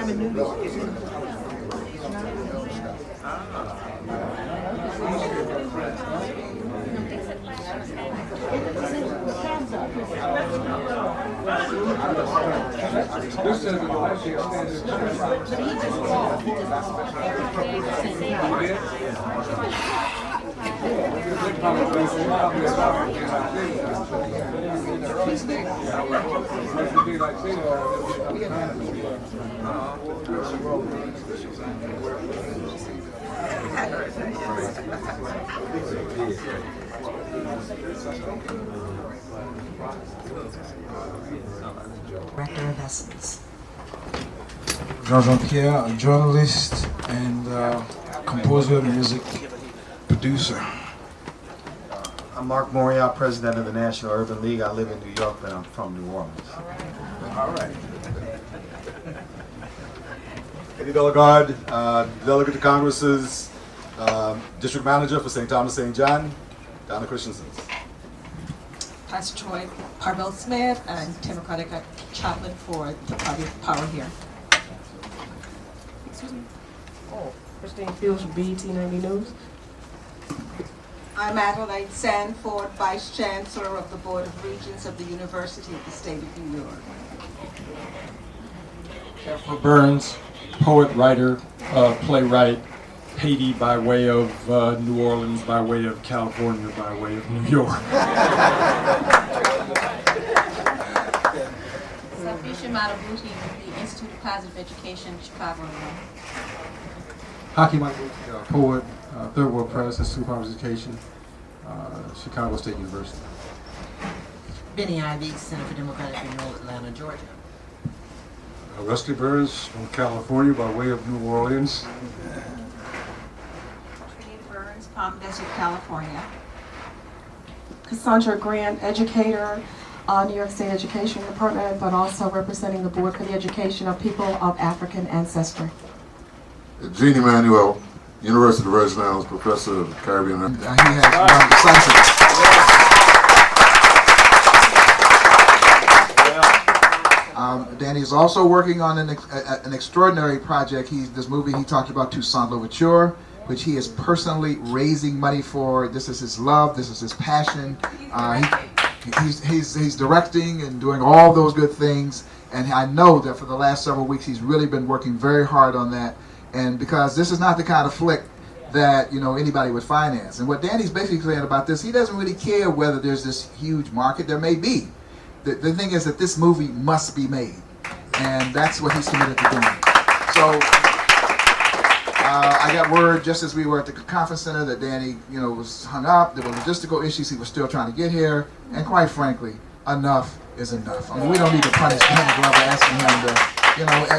I'm in New York. Director of Essence. Jean-Pierre, a journalist and composer, music producer. I'm Mark Morial, president of the National Urban League. I live in New York, but I'm from New Orleans. All right. Eddie Delegard, delegate to Congress's district manager for St. Thomas St. John, Donna Christensen. Pastor Troy Parvell Smith and Democratic chaplain for the Party of Power here. Excuse me. Oh, Christine Fields from BET 90 News. I'm Adelaide Sanford, Vice Chancellor of the Board of Regents of the University of the State of New York. Jennifer Burns, poet, writer, playwright, Haiti by way of New Orleans, by way of California, by way of New York. Safisha Matabuti with the Institute of Positive Education, Chicago, Illinois. Haki Matabuti, poet, Third World Press, Institute of Positive Education, Chicago State University. Benny Ivey, Center for Democratic Renewal, Atlanta, Georgia. Rusty Burns from California, by way of New Orleans. Trinity Burns, Palm Desert, California. Cassandra Grant, educator, New York State Education Department, but also representing the Board for the Education of People of African Ancestry. Gene Emanuel, University of the Virgin Islands, professor of Caribbean. He has run decisively. Danny is also working on an extraordinary project. This movie he talked about, Toussaint Louverture, which he is personally raising money for. This is his love. This is his passion. He's directing and doing all those good things. And I know that for the last several weeks he's really been working very hard on that. And because this is not the kind of flick that anybody would finance. And what Danny's basically saying about this, he doesn't really care whether there's this huge market. There may be. The thing is that this movie must be made, and that's what he's committed to doing. So I got word just as we were at the conference center that Danny, was hung up. There were logistical issues. He was still trying to get here, and quite frankly, enough is enough. I mean, we don't need to punish Danny Glover asking him to,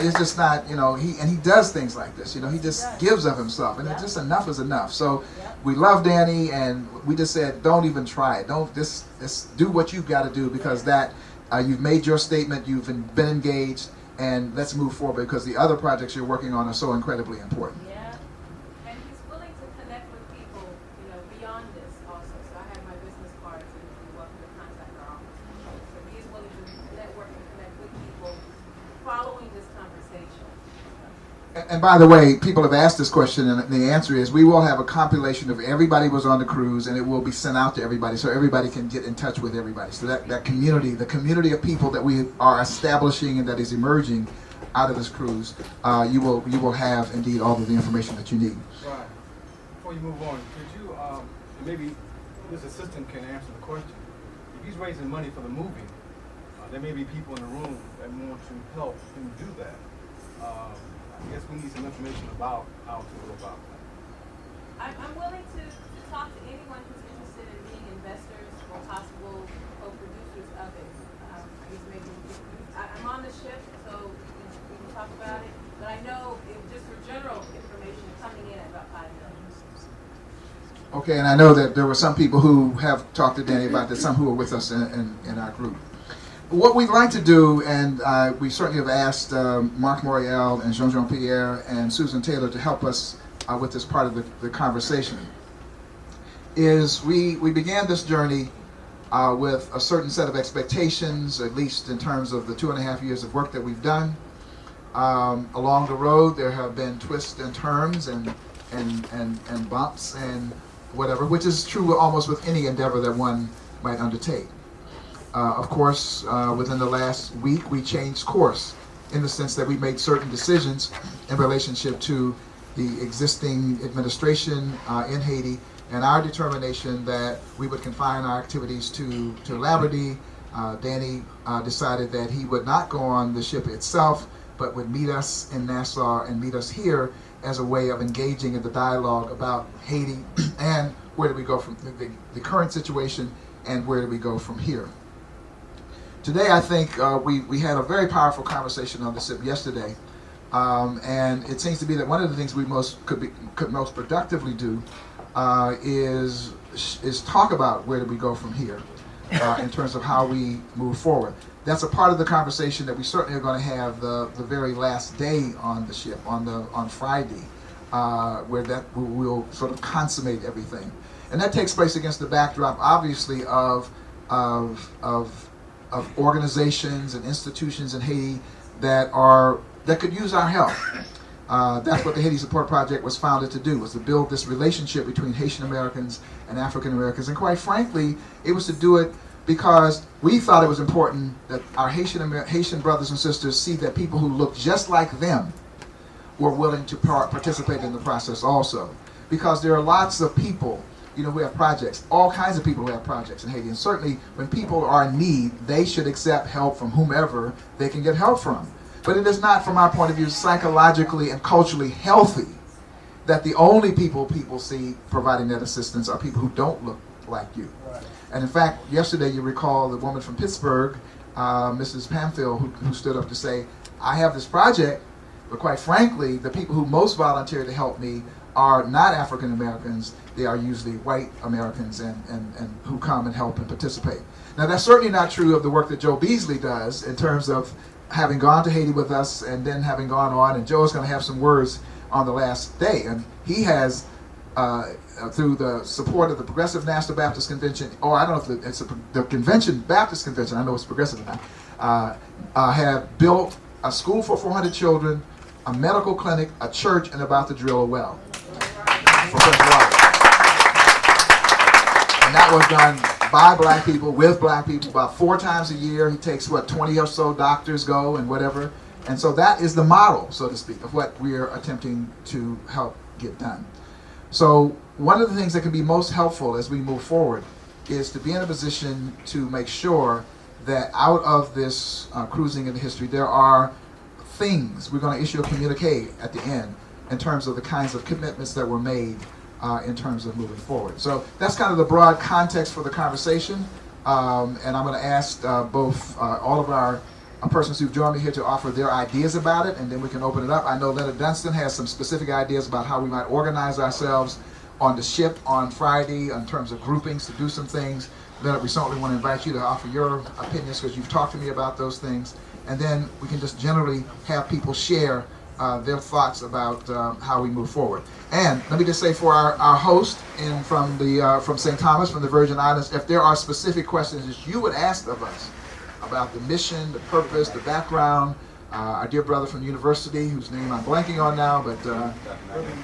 it's just not, he does things like this. He just gives of himself, and it's just enough is enough. So we love Danny, and we just said, don't even try it. Don't just do what you've got to do, because that you've made your statement, you've been engaged, and let's move forward, because the other projects you're working on are so incredibly important. Yeah, and he's willing to connect with people, beyond this also. So I have my business cards, and you're welcome to contact our office. So he's willing to network and connect with people following this conversation. And by the way, people have asked this question, and the answer is we will have a compilation of everybody who was on the cruise, and it will be sent out to everybody so everybody can get in touch with everybody. So that community, the community of people that we are establishing and that is emerging out of this cruise, you will have indeed all of the information that you need. Right. Before you move on, could you, maybe this assistant can answer the question. If he's raising money for the movie, there may be people in the room that want to help him do that. I guess we need some information about how to go about that. I'm willing to talk to anyone who's interested in being investors or possible co-producers of it. I guess maybe I'm on the ship, so we can talk about it. But I know just for general information, coming in at about $5 million. Okay, and I know that there were some people who have talked to Danny about this, some who are with us in our group. What we'd like to do, and we certainly have asked Mark Morial and Jean-Pierre and Susan Taylor to help us with this part of the conversation, is we began this journey with a certain set of expectations, at least in terms of the 2.5 years of work that we've done. Along the road, there have been twists and turns and bumps and whatever, which is true almost with any endeavor that one might undertake. Of course, within the last week, we changed course in the sense that we made certain decisions in relationship to the existing administration in Haiti and our determination that we would confine our activities to Labadee. Danny decided that he would not go on the ship itself, but would meet us in Nassau and meet us here as a way of engaging in the dialogue about Haiti and where do we go from the current situation and where do we go from here. Today, I think we had a very powerful conversation on the ship yesterday, and it seems to be that one of the things we could most productively do is talk about where do we go from here in terms of how we move forward. That's a part of the conversation that we certainly are going to have the very last day on the ship on Friday, where we'll sort of consummate everything, and that takes place against the backdrop, obviously, of organizations and institutions in Haiti that could use our help. That's what the Haiti Support Project was founded to do, was to build this relationship between Haitian Americans and African Americans. And quite frankly, it was to do it because we thought it was important that our Haitian brothers and sisters see that people who look just like them were willing to participate in the process also. Because there are lots of people, who have projects, all kinds of people who have projects in Haiti. And certainly when people are in need, they should accept help from whomever they can get help from. But it is not, from our point of view, psychologically and culturally healthy that the only people see providing that assistance are people who don't look like you. Right. And in fact, yesterday you recall the woman from Pittsburgh, Mrs. Pamphil, who stood up to say, I have this project, but quite frankly, the people who most volunteer to help me are not African Americans. They are usually white Americans and who come and help and participate. Now that's certainly not true of the work that Joe Beasley does in terms of having gone to Haiti with us and then having gone on, and Joe is going to have some words on the last day. And he has, through the support of the Progressive National Baptist Convention, I don't know if it's the Convention, Baptist Convention, I know it's progressive now, have built a school for 400 children, a medical clinic, a church, and about to drill a well for fresh water. And that was done by black people, with black people, about 4 times a year. He takes, 20 or so doctors go and whatever. And so that is the model, so to speak, of what we are attempting to help get done. So one of the things that can be most helpful as we move forward is to be in a position to make sure that out of this cruising into history, there are things. We're going to issue a communique at the end in terms of the kinds of commitments that were made in terms of moving forward. So that's kind of the broad context for the conversation. And I'm going to ask both all of our persons who've joined me here to offer their ideas about it, and then we can open it up. I know Leonard Dunstan has some specific ideas about how we might organize ourselves on the ship on Friday in terms of groupings to do some things. Leonard, we certainly want to invite you to offer your opinions because you've talked to me about those things. And then we can just generally have people share their thoughts about how we move forward. And let me just say for our host from St. Thomas, from the Virgin Islands, if there are specific questions that you would ask of us about the mission, the purpose, the background, our dear brother from the university, whose name I'm blanking on now, but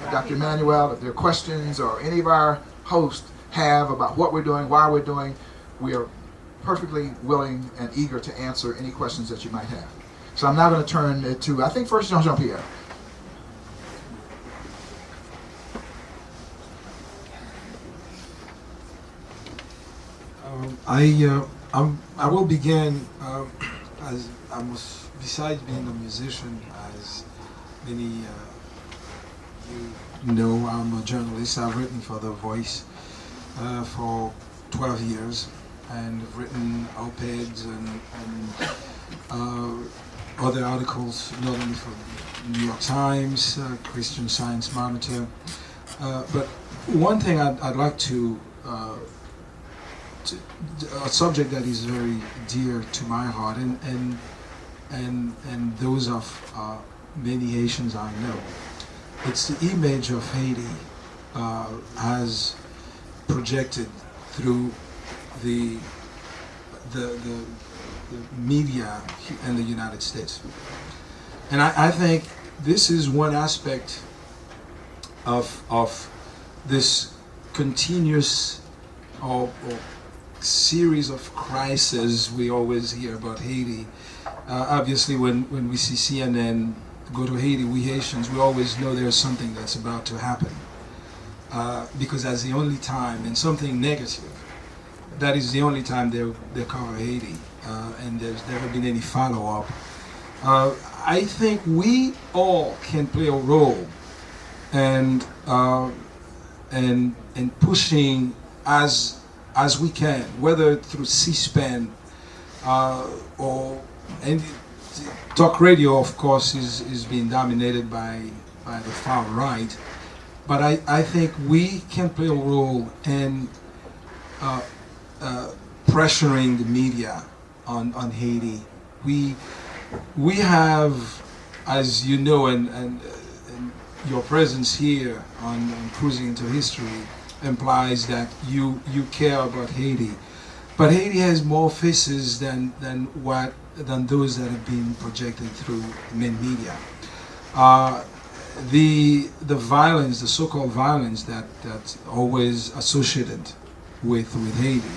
Dr. Emmanuel, if there are questions or any of our hosts have about what we're doing, why we're doing, we are perfectly willing and eager to answer any questions that you might have. So I'm now going to turn it to, I think first Jean-Pierre. I will begin as I was, besides being a musician, as many you know, I'm a journalist. I've written for The Voice for 12 years, and I've written op-eds and other articles, not only for New York Times, Christian Science Monitor. But one thing I'd like to a subject that is very dear to my heart, and those of many Haitians I know. It's the image of Haiti as projected through the media in the United States. And I think this is one aspect of this continuous or series of crises we always hear about Haiti. Obviously, when we see CNN go to Haiti, we Haitians, we always know there's something that's about to happen. Because that's the only time, and something negative, that is the only time they cover Haiti. And there's never been any follow-up. I think we all can play a role and pushing as we can, whether through C-SPAN or and talk radio, of course, is being dominated by the far right. But I think we can play a role in pressuring the media on Haiti. We have, as you know, and your presence here on Cruising into History implies that you care about Haiti. But Haiti has more faces than those that have been projected through the main media. The violence, the so-called violence that's always associated with Haiti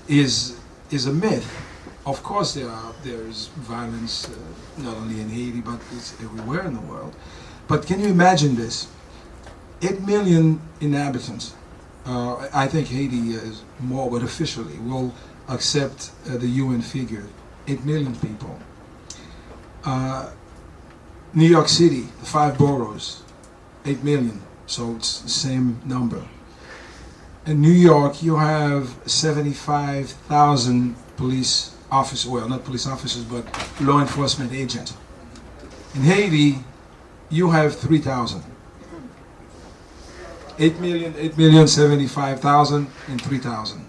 is a myth. Of course, there's violence not only in Haiti, but it's everywhere in the world. But can you imagine this? 8 million inhabitants. I think Haiti is more, but officially will accept the UN figure. 8 million people. New York City, the 5 boroughs, 8 million. So it's the same number. In New York, you have 75,000 police officers, well, not police officers, but law enforcement agents. In Haiti, you have 3,000. 8 million, 75,000, and 3,000.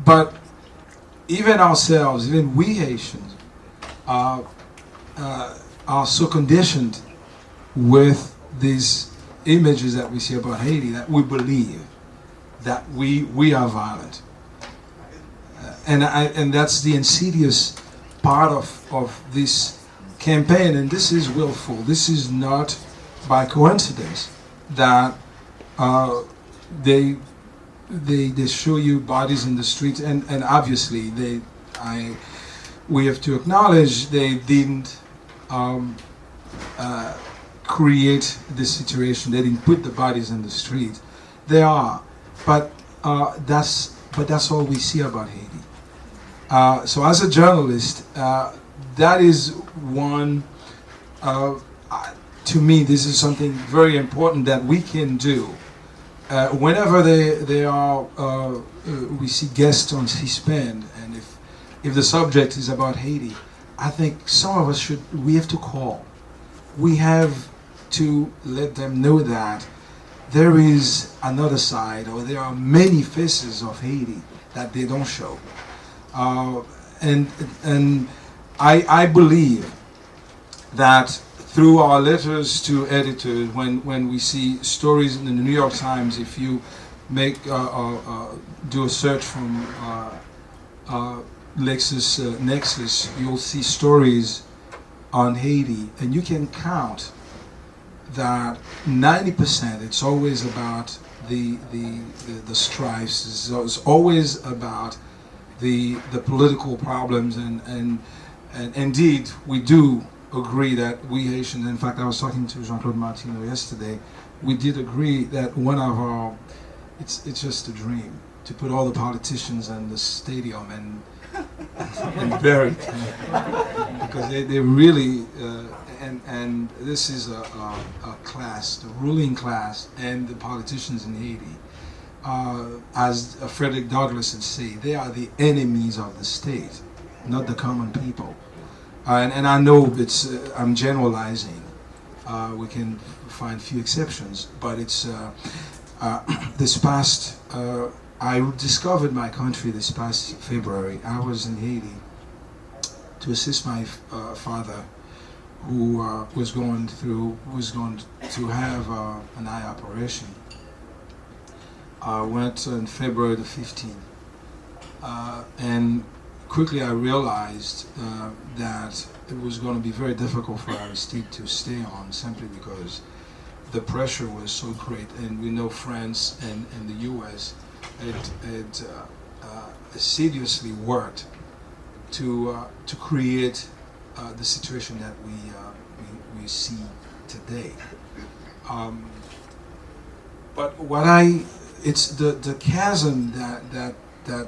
But even ourselves, even we Haitians, are so conditioned with these images that we see about Haiti that we believe that we are violent. And that's the insidious part of this campaign, and this is willful. This is not by coincidence that they show you bodies in the streets, and obviously we have to acknowledge they didn't create this situation. They didn't put the bodies in the street. They are, but that's all we see about Haiti. So as a journalist, that is one. To me, this is something very important that we can do. Whenever they are, we see guests on C-SPAN, and if the subject is about Haiti, I think some of us we have to call. We have to let them know that there is another side, or there are many faces of Haiti that they don't show. And I believe that through our letters to editors, when we see stories in the New York Times, if you make do a search from Lexis Nexus, you'll see stories on Haiti, and you can count that 90% it's always about the strifes. It's always about the political problems, and indeed we do agree that we Haitians, in fact I was talking to Jean-Claude Martino yesterday, we did agree that one of our, it's just a dream to put all the politicians in the stadium and bury them, because they really, and this is a class, the ruling class and the politicians in Haiti, as Frederick Douglass would say, they are the enemies of the state, not the common people. And I know I'm generalizing. We can find few exceptions, but it's this past. I discovered my country this past February. I was in Haiti to assist my father, who was going to have an eye operation. I went on February the 15th, and quickly I realized that it was going to be very difficult for Aristide to stay on, simply because the pressure was so great. And we know France and the U.S. had assiduously worked to create the situation that we see today. But it's the chasm that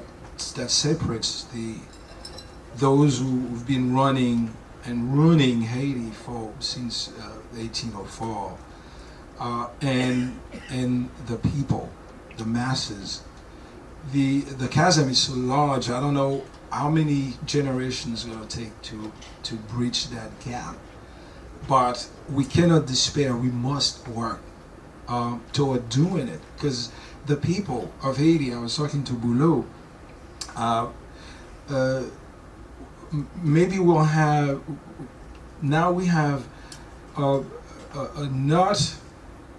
separates those who've been running and ruining Haiti since 1804, and the people, the masses. The chasm is so large. I don't know how many generations it's going to take to bridge that gap. But we cannot despair. We must work toward doing it, because the people of Haiti, I was talking to Boulot, maybe we'll have, now we have not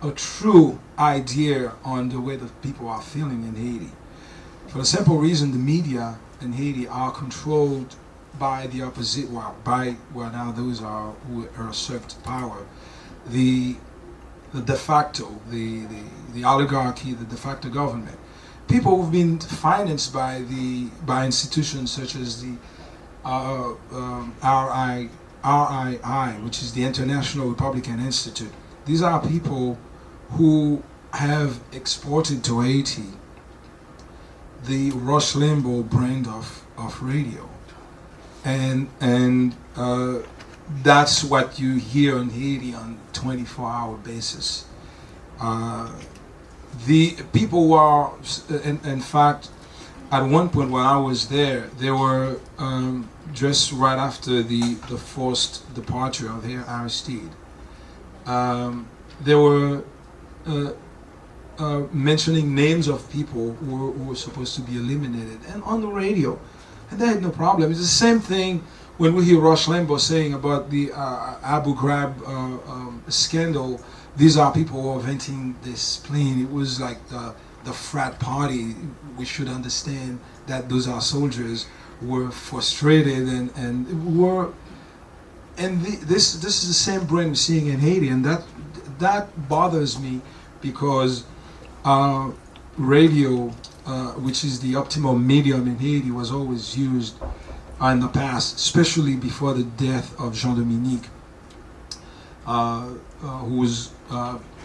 a true idea on the way the people are feeling in Haiti. For the simple reason the media in Haiti are controlled by the opposite, now those who are served power, the de facto, the oligarchy, the de facto government. People who've been financed by institutions such as the RII, which is the International Republican Institute. These are people who have exported to Haiti the Rush Limbaugh brand of radio. And that's what you hear in Haiti on a 24-hour basis. The people who are, in fact, at one point when I was there, they were just right after the forced departure of Aristide. They were mentioning names of people who were supposed to be eliminated, and on the radio. And they had no problem. It's the same thing when we hear Rush Limbaugh saying about the Abu Ghraib scandal. These are people who are venting this spleen. It was like the frat party. We should understand that those are soldiers who were frustrated this is the same brain we're seeing in Haiti, and that bothers me, because radio, which is the optimal medium in Haiti, was always used in the past, especially before the death of Jean-Dominique, who was,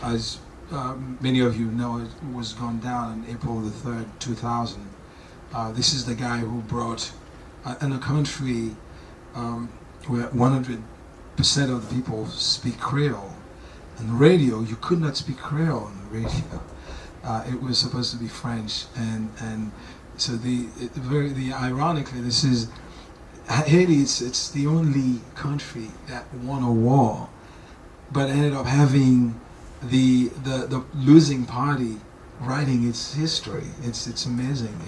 as many of you know, was gone down on April the 3rd, 2000. This is the guy who brought, in a country where 100% of the people speak Creole. On the radio, you could not speak Creole on the radio. It was supposed to be French, and so ironically, this is Haiti. It's the only country that won a war, but ended up having the losing party writing its history. It's amazing,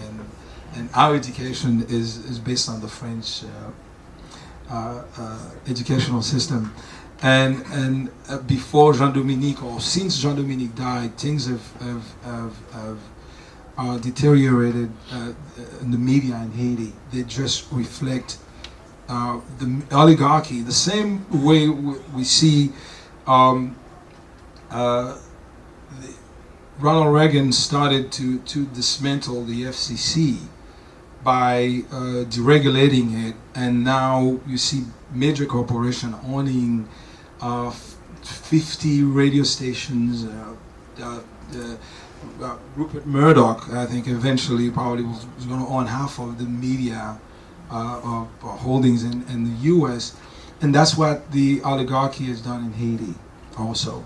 and our education is based on the French educational system. And before Jean-Dominique, or since Jean-Dominique died, things have deteriorated in the media in Haiti. They just reflect the oligarchy, the same way we see Ronald Reagan started to dismantle the FCC by deregulating it, and now you see major corporation owning 50 radio stations. Rupert Murdoch, I think, eventually probably was going to own half of the media holdings in the U.S., and that's what the oligarchy has done in Haiti also.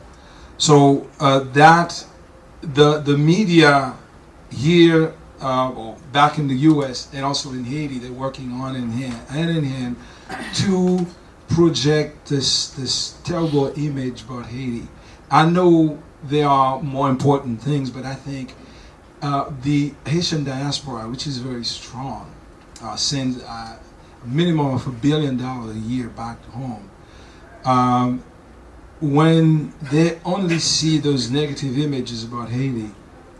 So that the media here, or back in the U.S. and also in Haiti, they're working hand in hand to project this terrible image about Haiti. I know there are more important things, but I think the Haitian diaspora, which is very strong, sends a minimum of $1 billion a year back home. When they only see those negative images about Haiti,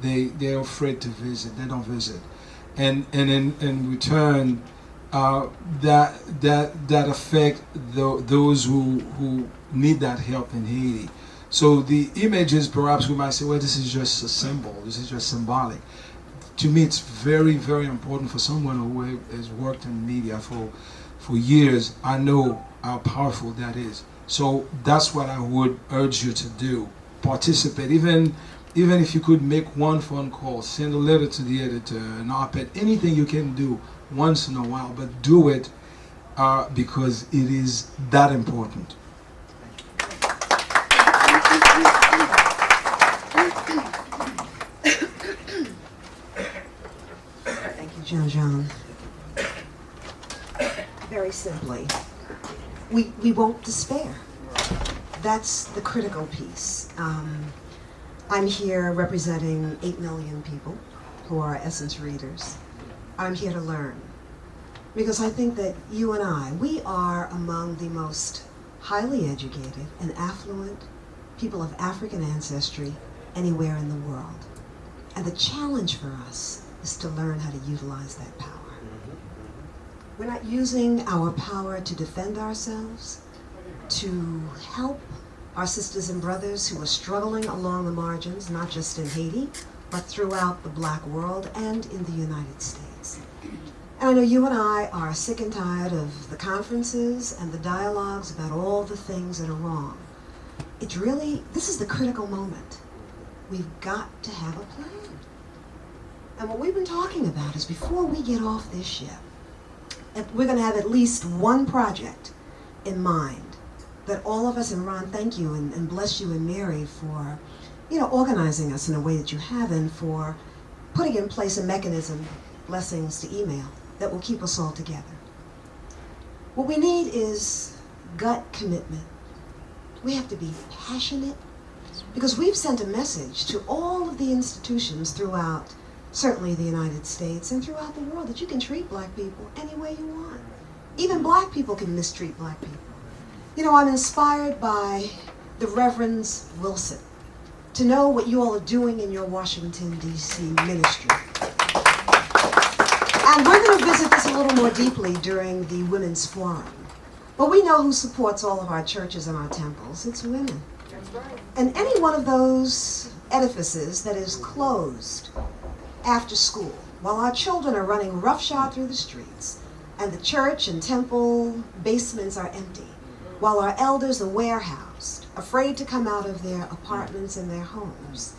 they're afraid to visit. They don't visit, and in return, that affect those who need that help in Haiti. So the images, perhaps we might say, well, this is just a symbol, this is just symbolic. To me, it's very, very important for someone who has worked in media for years. I know how powerful that is. So that's what I would urge you to do. Participate, even if you could make one phone call, send a letter to the editor, an op-ed, anything you can do once in a while, but do it because it is that important. Thank you, John. Very simply, we won't despair. That's the critical piece. I'm here representing 8 million people who are Essence readers. I'm here to learn. Because I think that you and we are among the most highly educated and affluent people of African ancestry anywhere in the world. And the challenge for us is to learn how to utilize that power. We're not using our power to defend ourselves, to help our sisters and brothers who are struggling along the margins, not just in Haiti, but throughout the Black world and in the United States. And I know you and I are sick and tired of the conferences and the dialogues about all the things that are wrong. It's really, this is the critical moment. We've got to have a plan. And what we've been talking about is before we get off this ship, we're going to have at least one project in mind that all of us, and Ron, thank you, and bless you and Mary for, organizing us in a way that you have, and for putting in place a mechanism, blessings to email, that will keep us all together. What we need is gut commitment. We have to be passionate, because we've sent a message to all of the institutions throughout, certainly the United States and throughout the world, that you can treat Black people any way you want. Even Black people can mistreat Black people. I'm inspired by the Reverend Wilson, to know what you all are doing in your Washington, D.C. ministry. And we're going to visit this a little more deeply during the Women's Forum. But we know who supports all of our churches and our temples. It's women. That's right. And any one of those edifices that is closed after school, while our children are running roughshod through the streets, and the church and temple basements are empty, while our elders are warehoused, afraid to come out of their apartments and their homes.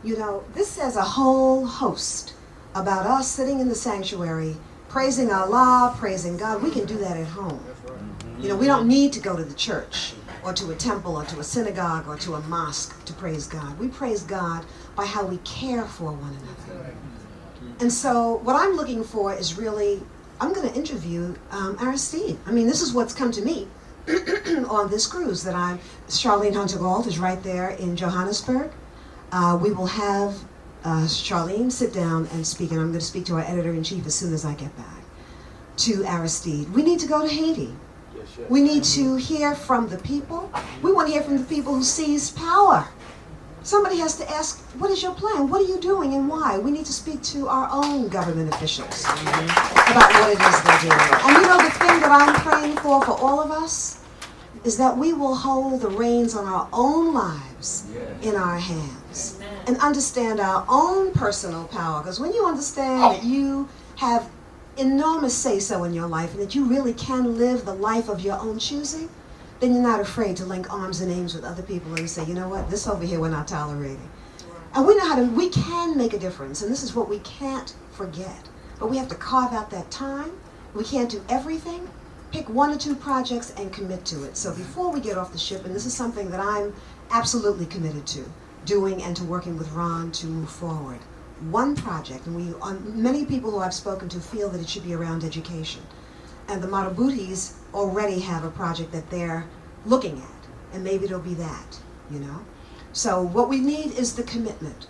This says a whole host about us sitting in the sanctuary, praising Allah, praising God. We can do that at home. We don't need to go to the church or to a temple or to a synagogue or to a mosque to praise God. We praise God by how we care for one another. And so what I'm looking for is really, I'm going to interview Aristide. This is what's come to me on this cruise that Charlene Hunter-Gault is right there in Johannesburg. We will have Charlene sit down and speak, and I'm going to speak to our editor-in-chief as soon as I get back, to Aristide. We need to go to Haiti. We need to hear from the people. We want to hear from the people who seized power. Somebody has to ask, what is your plan? What are you doing and why? We need to speak to our own government officials about what it is they're doing. And the thing that I'm praying for all of us is that we will hold the reins on our own lives in our hands and understand our own personal power. Because when you understand that you have enormous say-so in your life and that you really can live the life of your own choosing, then you're not afraid to link arms and aims with other people and say, you know what, this over here we're not tolerating. And we can make a difference, and this is what we can't forget. But we have to carve out that time. We can't do everything. Pick 1 or 2 projects and commit to it. So before we get off the ship, and this is something that I'm absolutely committed to doing and to working with Ron to move forward. 1 project, and many people who I've spoken to feel that it should be around education. And the Matabutis already have a project that they're looking at, and maybe it'll be that, So what we need is the commitment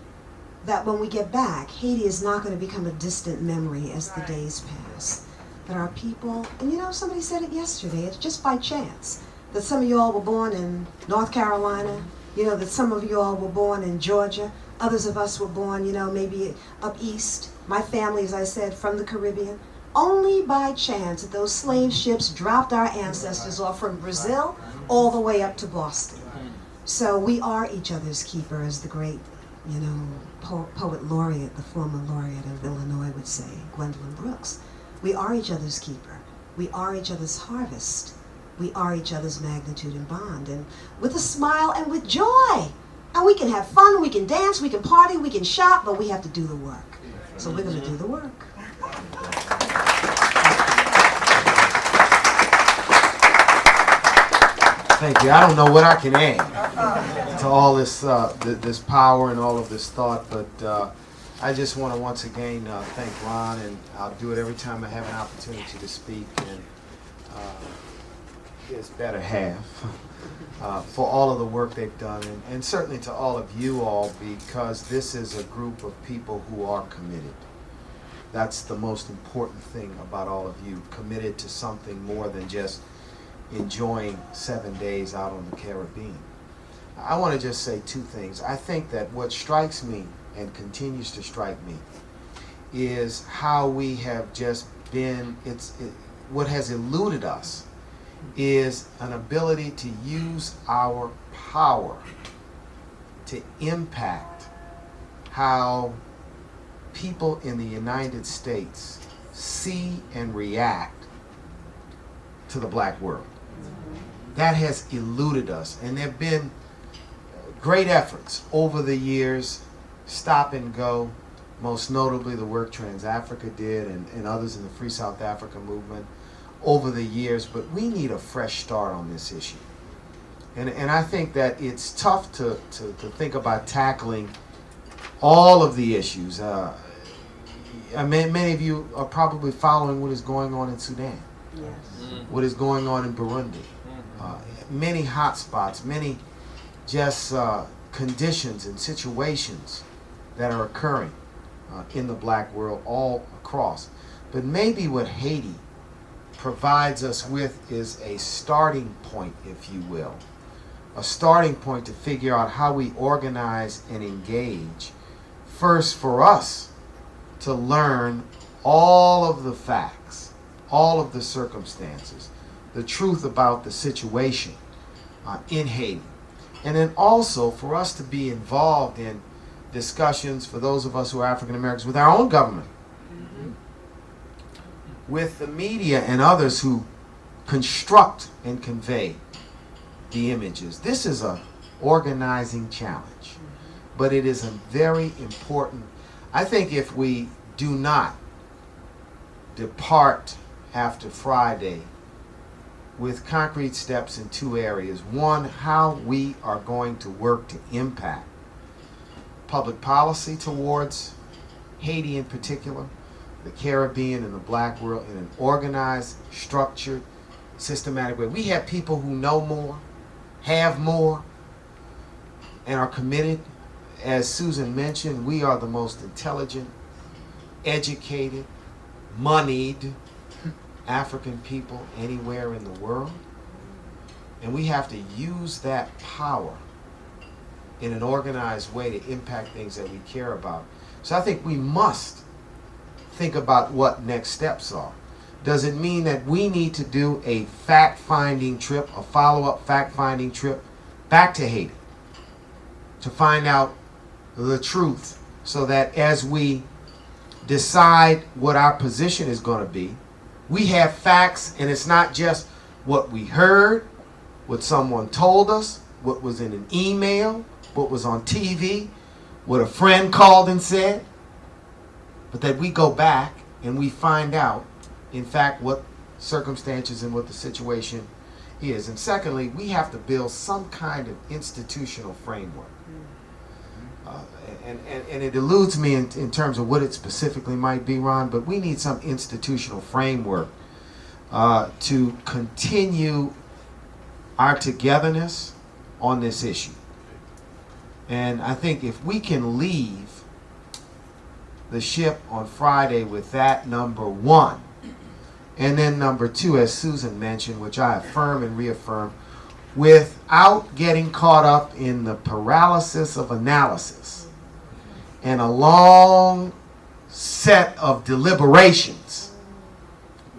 that when we get back, Haiti is not going to become a distant memory as the days pass. That our people, and somebody said it yesterday, it's just by chance that some of you all were born in North Carolina, that some of you all were born in Georgia, others of us were born, maybe up east. My family, as I said, from the Caribbean. only by chance that those slave ships dropped our ancestors off from Brazil all the way up to Boston. So we are each other's keeper, as the great, poet laureate, the former laureate of Illinois would say, Gwendolyn Brooks. We are each other's keeper. We are each other's harvest. We are each other's magnitude and bond. And with a smile and with joy. And we can have fun, we can dance, we can party, we can shop, but we have to do the work. So we're going to do the work. Thank you. I don't know what I can add to all this this power and all of this thought, but I just want to once again thank Ron, and I'll do it every time I have an opportunity to speak, and his better half for all of the work they've done, and certainly to all of you all, because this is a group of people who are committed. That's the most important thing about all of you, committed to something more than just enjoying 7 days out on the Caribbean. I want to just say two things. I think that what strikes me and continues to strike me is how we have just been, what has eluded us is an ability to use our power to impact how people in the United States see and react to the black world. That has eluded us, and there have been great efforts over the years, stop and go, most notably the work Trans-Africa did and others in the Free South Africa movement over the years, but we need a fresh start on this issue. And I think that it's tough to think about tackling all of the issues. Many of you are probably following what is going on in Sudan, what is going on in Burundi. Many hot spots, many just conditions and situations that are occurring in the black world all across. But maybe what Haiti provides us with is a starting point, if you will. A starting point to figure out how we organize and engage. First, for us to learn all of the facts, all of the circumstances, the truth about the situation in Haiti. And then also for us to be involved in discussions, for those of us who are African Americans, with our own government, with the media and others who construct and convey the images. This is an organizing challenge, but it is a very important. I think if we do not depart after Friday with concrete steps in two areas. One, how we are going to work to impact public policy towards Haiti in particular, the Caribbean and the black world in an organized, structured, systematic way. We have people who know more, have more, and are committed. As Susan mentioned, we are the most intelligent, educated, moneyed African people anywhere in the world. And we have to use that power in an organized way to impact things that we care about. So I think we must think about what next steps are. Does it mean that we need to do a fact-finding trip, a follow-up fact-finding trip back to Haiti to find out the truth, so that as we decide what our position is going to be, we have facts, and it's not just what we heard, what someone told us, what was in an email, what was on TV, what a friend called and said, but that we go back and we find out, in fact, what circumstances and what the situation is. And secondly, we have to build some kind of institutional framework. And it eludes me in terms of what it specifically might be, Ron, but we need some institutional framework to continue our togetherness on this issue. And I think if we can leave the ship on Friday with that, number one, and then number two, as Susan mentioned, which I affirm and reaffirm, without getting caught up in the paralysis of analysis and a long set of deliberations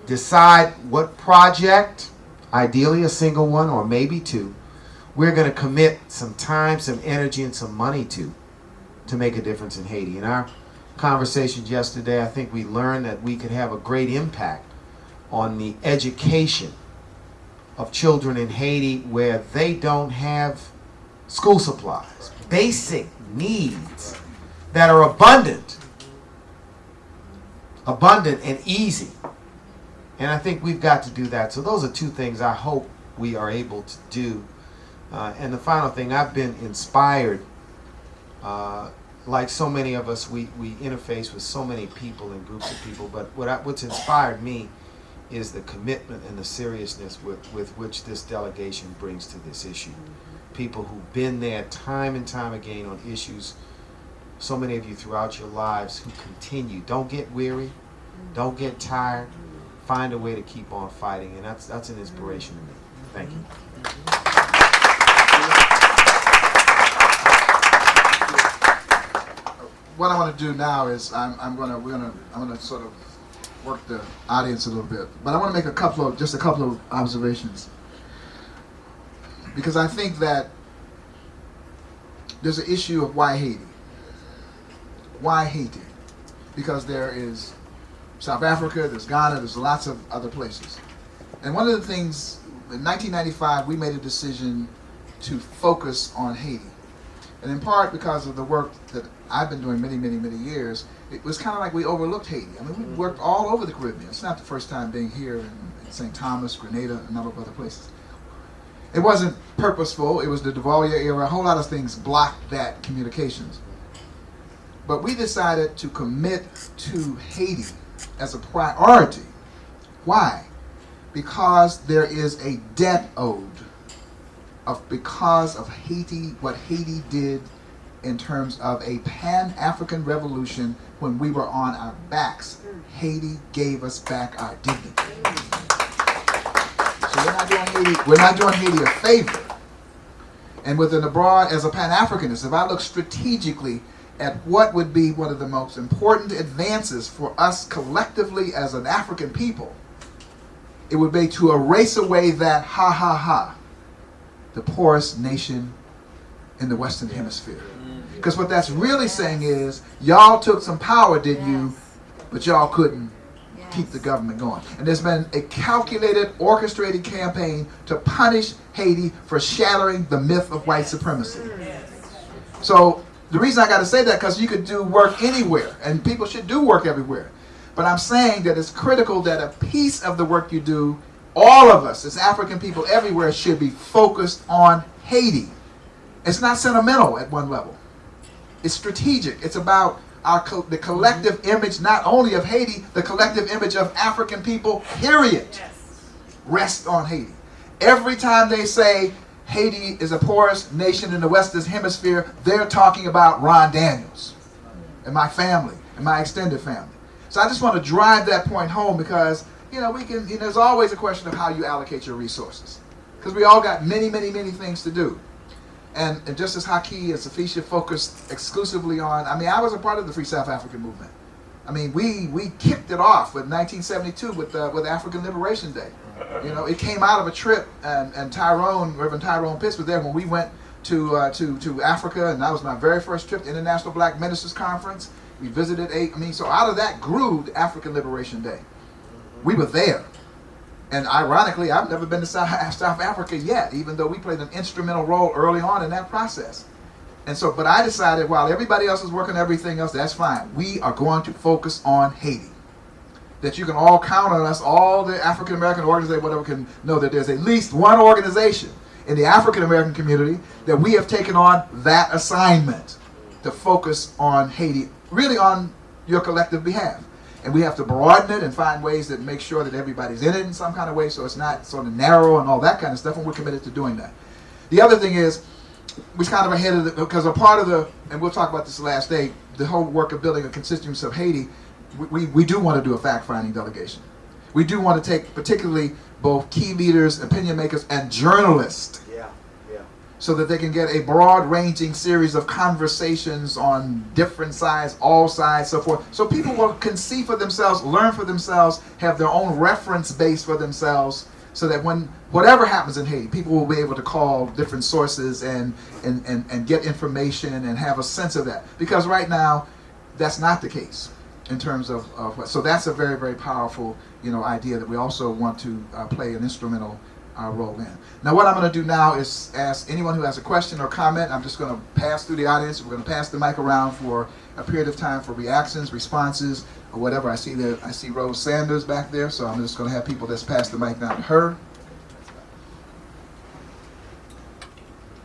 decide what project, ideally a single one or maybe two, we're going to commit some time, some energy, and some money to make a difference in Haiti. In our conversations yesterday, I think we learned that we could have a great impact on the education of children in Haiti where they don't have school supplies, basic needs that are abundant and easy. And I think we've got to do that. So those are two things I hope we are able to do. And the final thing, I've been inspired, like so many of us, we interface with so many people and groups of people, but what's inspired me is the commitment and the seriousness with which this delegation brings to this issue. People who've been there time and time again on issues, so many of you throughout your lives who continue. Don't get weary, don't get tired, find a way to keep on fighting, and that's an inspiration to me. Thank you. What I want to do now is I'm gonna sort of work the audience a little bit, but I want to make a couple of observations, because I think that there's an issue of why Haiti. Why Haiti? Because there is South Africa, there's Ghana, there's lots of other places. And one of the things, in 1995, we made a decision to focus on Haiti. And in part because of the work that I've been doing many years, it was kind of like we overlooked Haiti. I mean, we worked all over the Caribbean. It's not the first time being here in St. Thomas, Grenada, and a number of other places. It wasn't purposeful. It was the Duvalier era. A whole lot of things blocked that communications. But we decided to commit to Haiti as a priority. Why? Because there is a debt owed because of Haiti, what Haiti did in terms of a Pan-African revolution when we were on our backs. Haiti gave us back our dignity. So we're not doing Haiti a favor. And within abroad, as a Pan-Africanist, if I look strategically at what would be one of the most important advances for us collectively as an African people, it would be to erase away that the poorest nation in the Western Hemisphere. Because what that's really saying is, y'all took some power, didn't you? But y'all couldn't keep the government going. And there's been a calculated, orchestrated campaign to punish Haiti for shattering the myth of white supremacy. So the reason I got to say that, because you could do work anywhere, and people should do work everywhere. But I'm saying that it's critical that a piece of the work you do, all of us as African people everywhere, should be focused on Haiti. It's not sentimental at one level. It's strategic. It's about the collective image, not only of Haiti, the collective image of African people, period. Rest on Haiti. Every time they say Haiti is the poorest nation in the Western Hemisphere, they're talking about Ron Daniels and my family and my extended family. So I just want to drive that point home, because there's always a question of how you allocate your resources, because we all got many things to do. And just as Haki and Safisha focused exclusively on, I was a part of the Free South African movement. We kicked it off with 1972 with African Liberation Day. It came out of a trip, and Reverend Tyrone Pitts was there when we went to Africa, and that was my very first trip to International Black Ministers Conference. We visited so out of that grew the African Liberation Day. We were there. And ironically, I've never been to South Africa yet, even though we played an instrumental role early on in that process. And so, but I decided, while everybody else is working everything else, that's fine. We are going to focus on Haiti. That you can all count on us, all the African American organizations, whatever, can know that there's at least one organization in the African American community that we have taken on that assignment to focus on Haiti, really on your collective behalf. And we have to broaden it and find ways that make sure that everybody's in it in some kind of way, so it's not sort of narrow and all that kind of stuff, and we're committed to doing that. The other thing is, we're kind of ahead of it, because a part of and we'll talk about this last day, the whole work of building a constituency of Haiti, we do want to do a fact-finding delegation. We do want to take particularly both key leaders, opinion makers, and journalists. so that they can get a broad-ranging series of conversations on different sides, all sides, so forth. So people can see for themselves, learn for themselves, have their own reference base for themselves, so that when whatever happens in Haiti, people will be able to call different sources and get information and have a sense of that. Because right now, that's not the case in terms of what. So that's a very, very powerful, idea that we also want to play an instrumental role in. Now, what I'm going to do now is ask anyone who has a question or comment. I'm just going to pass through the audience. We're going to pass the mic around for a period of time for reactions, responses, or whatever. I see Rose Sanders back there, so I'm just going to have people just pass the mic down to her.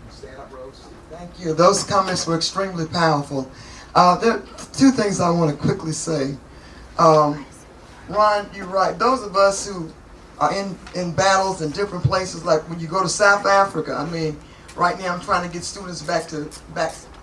Stand up, Rose. Thank you. Those comments were extremely powerful. There are two things I want to quickly say. Ron, you're right. Those of us who are in battles in different places, like when you go to South Africa, I mean, right now I'm trying to get students back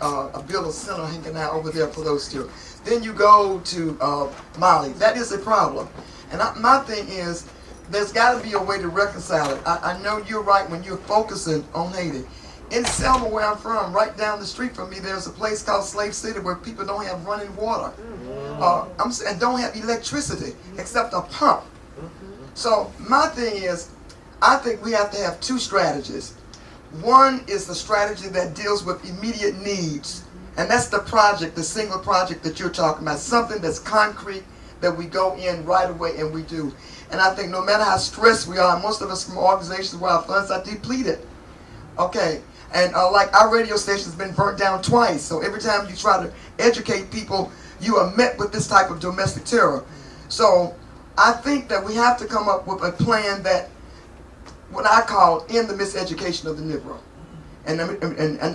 a build a center hanging out over there for those two. Then you go to Mali. That is a problem. And my thing is, there's got to be a way to reconcile it. I know you're right when you're focusing on Haiti. In Selma, where I'm from, right down the street from me, there's a place called Slave City where people don't have running water and don't have electricity except a pump. So my thing is, I think we have to have two strategies. One is the strategy that deals with immediate needs, and that's the project, the single project that you're talking about, something that's concrete that we go in right away and we do. And I think no matter how stressed we are, most of us from organizations where our funds are depleted, okay, and like our radio station's been burnt down twice, so every time you try to educate people, you are met with this type of domestic terror. So I think that we have to come up with a plan that, what I call, end the miseducation of the Negro. And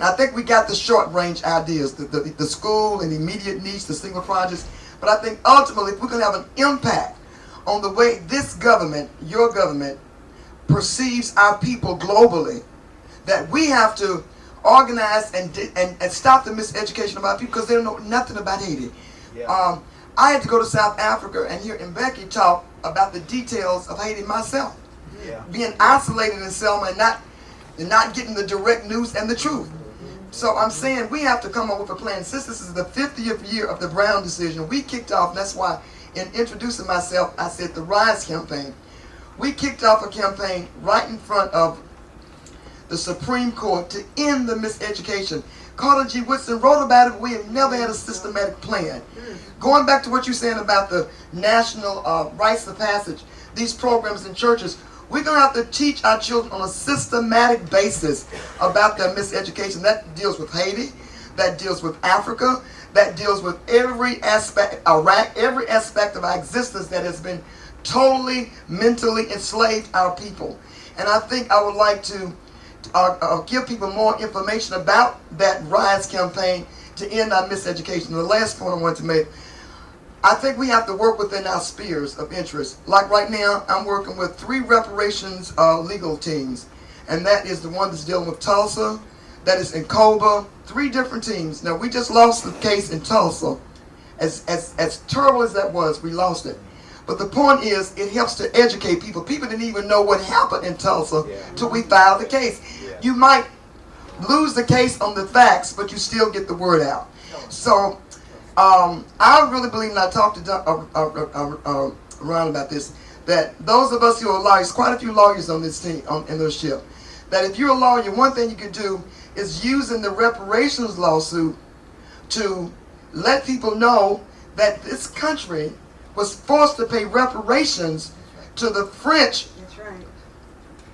I think we got the short range ideas, the school and immediate needs, the single projects. But I think ultimately, if we're going to have an impact on the way this government, your government, perceives our people globally, that we have to organize and stop the miseducation of our people, because they don't know nothing about Haiti. Yeah. I had to go to South Africa and hear Mbeki talk about the details of Haiti myself. Yeah. Being isolated in Selma and not getting the direct news and the truth. So I'm saying we have to come up with a plan. Since this is the 50th year of the Brown decision, we kicked off, and that's why in introducing myself, I said the RISE campaign. We kicked off a campaign right in front of the Supreme Court to end the miseducation. Carter G. Woodson wrote about it, but we have never had a systematic plan. Going back to what you're saying about the national rites of passage, these programs in churches, we're going to have to teach our children on a systematic basis about their miseducation. That deals with Haiti, that deals with Africa, that deals with every aspect, Iraq, every aspect of our existence that has been totally mentally enslaved our people. And I think I would like to give people more information about that RISE campaign to end our miseducation. The last point I want to make, I think we have to work within our spheres of interest. Like right now, I'm working with 3 reparations legal teams, and that is the one that's dealing with Tulsa, that is in Koba, 3 different teams. Now, we just lost the case in Tulsa. As terrible as that was, we lost it. But the point is, it helps to educate people. People didn't even know what happened in Tulsa till we filed the case. You might lose the case on the facts, but you still get the word out. So I really believe, and I talked to Ron about this, that those of us who are lawyers, quite a few lawyers on this team, in this ship, that if you're a lawyer, one thing you could do is using the reparations lawsuit to let people know that this country was forced to pay reparations to the French. That's right.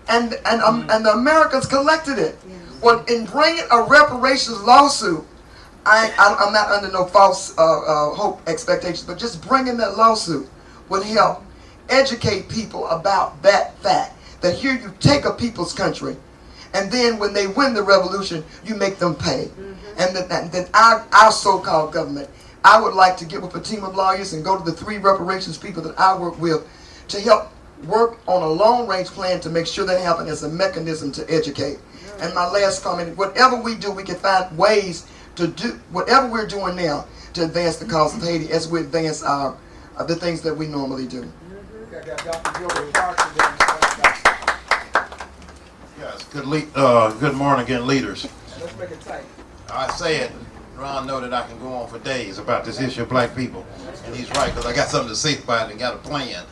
And the Americans collected it. Yeah. Well, in bringing a reparations lawsuit, I'm not under no false hope expectations, but just bringing that lawsuit would help educate people about that fact, that here you take a people's country, and then when they win the revolution, you make them pay. Mm-hmm. And then our so-called government, I would like to get with a team of lawyers and go to the 3 reparations people that I work with to help work on a long-range plan to make sure that happens as a mechanism to educate. And my last comment, whatever we do, we can find ways to do whatever we're doing now to advance the cause of Haiti as we advance the things that we normally do. Dr. Gilbert Parker. Yeah, Yes, good morning again, leaders. Let's make it tight. I say it, Ron know that I can go on for days about this issue of black people. And he's right, because I got something to say about it and got a plan.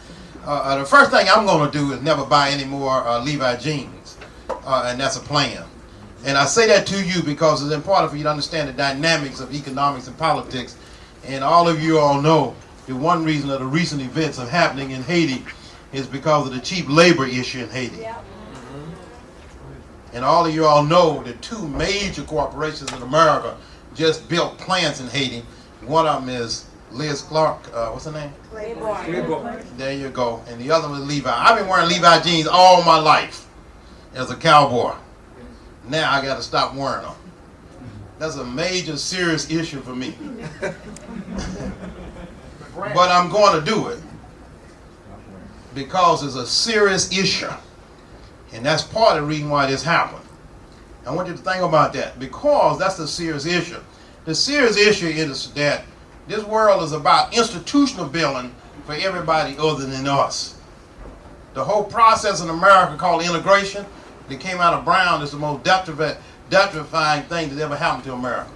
The first thing I'm going to do is never buy any more Levi jeans, and that's a plan. And I say that to you because it's important for you to understand the dynamics of economics and politics. And all of you all know the one reason of the recent events of happening in Haiti is because of the cheap labor issue in Haiti. Yeah. And all of you all know that two major corporations in America just built plants in Haiti. One of them is Liz Clark, what's her name? Claiborne. There you go. And the other one is Levi. I've been wearing Levi jeans all my life as a cowboy. Now I got to stop wearing them. That's a major, serious issue for me. But I'm going to do it because it's a serious issue. And that's part of the reason why this happened. I want you to think about that because that's the serious issue. The serious issue is that this world is about institutional building for everybody other than us. The whole process in America called integration that came out of Brown is the most detrifying thing that ever happened to America.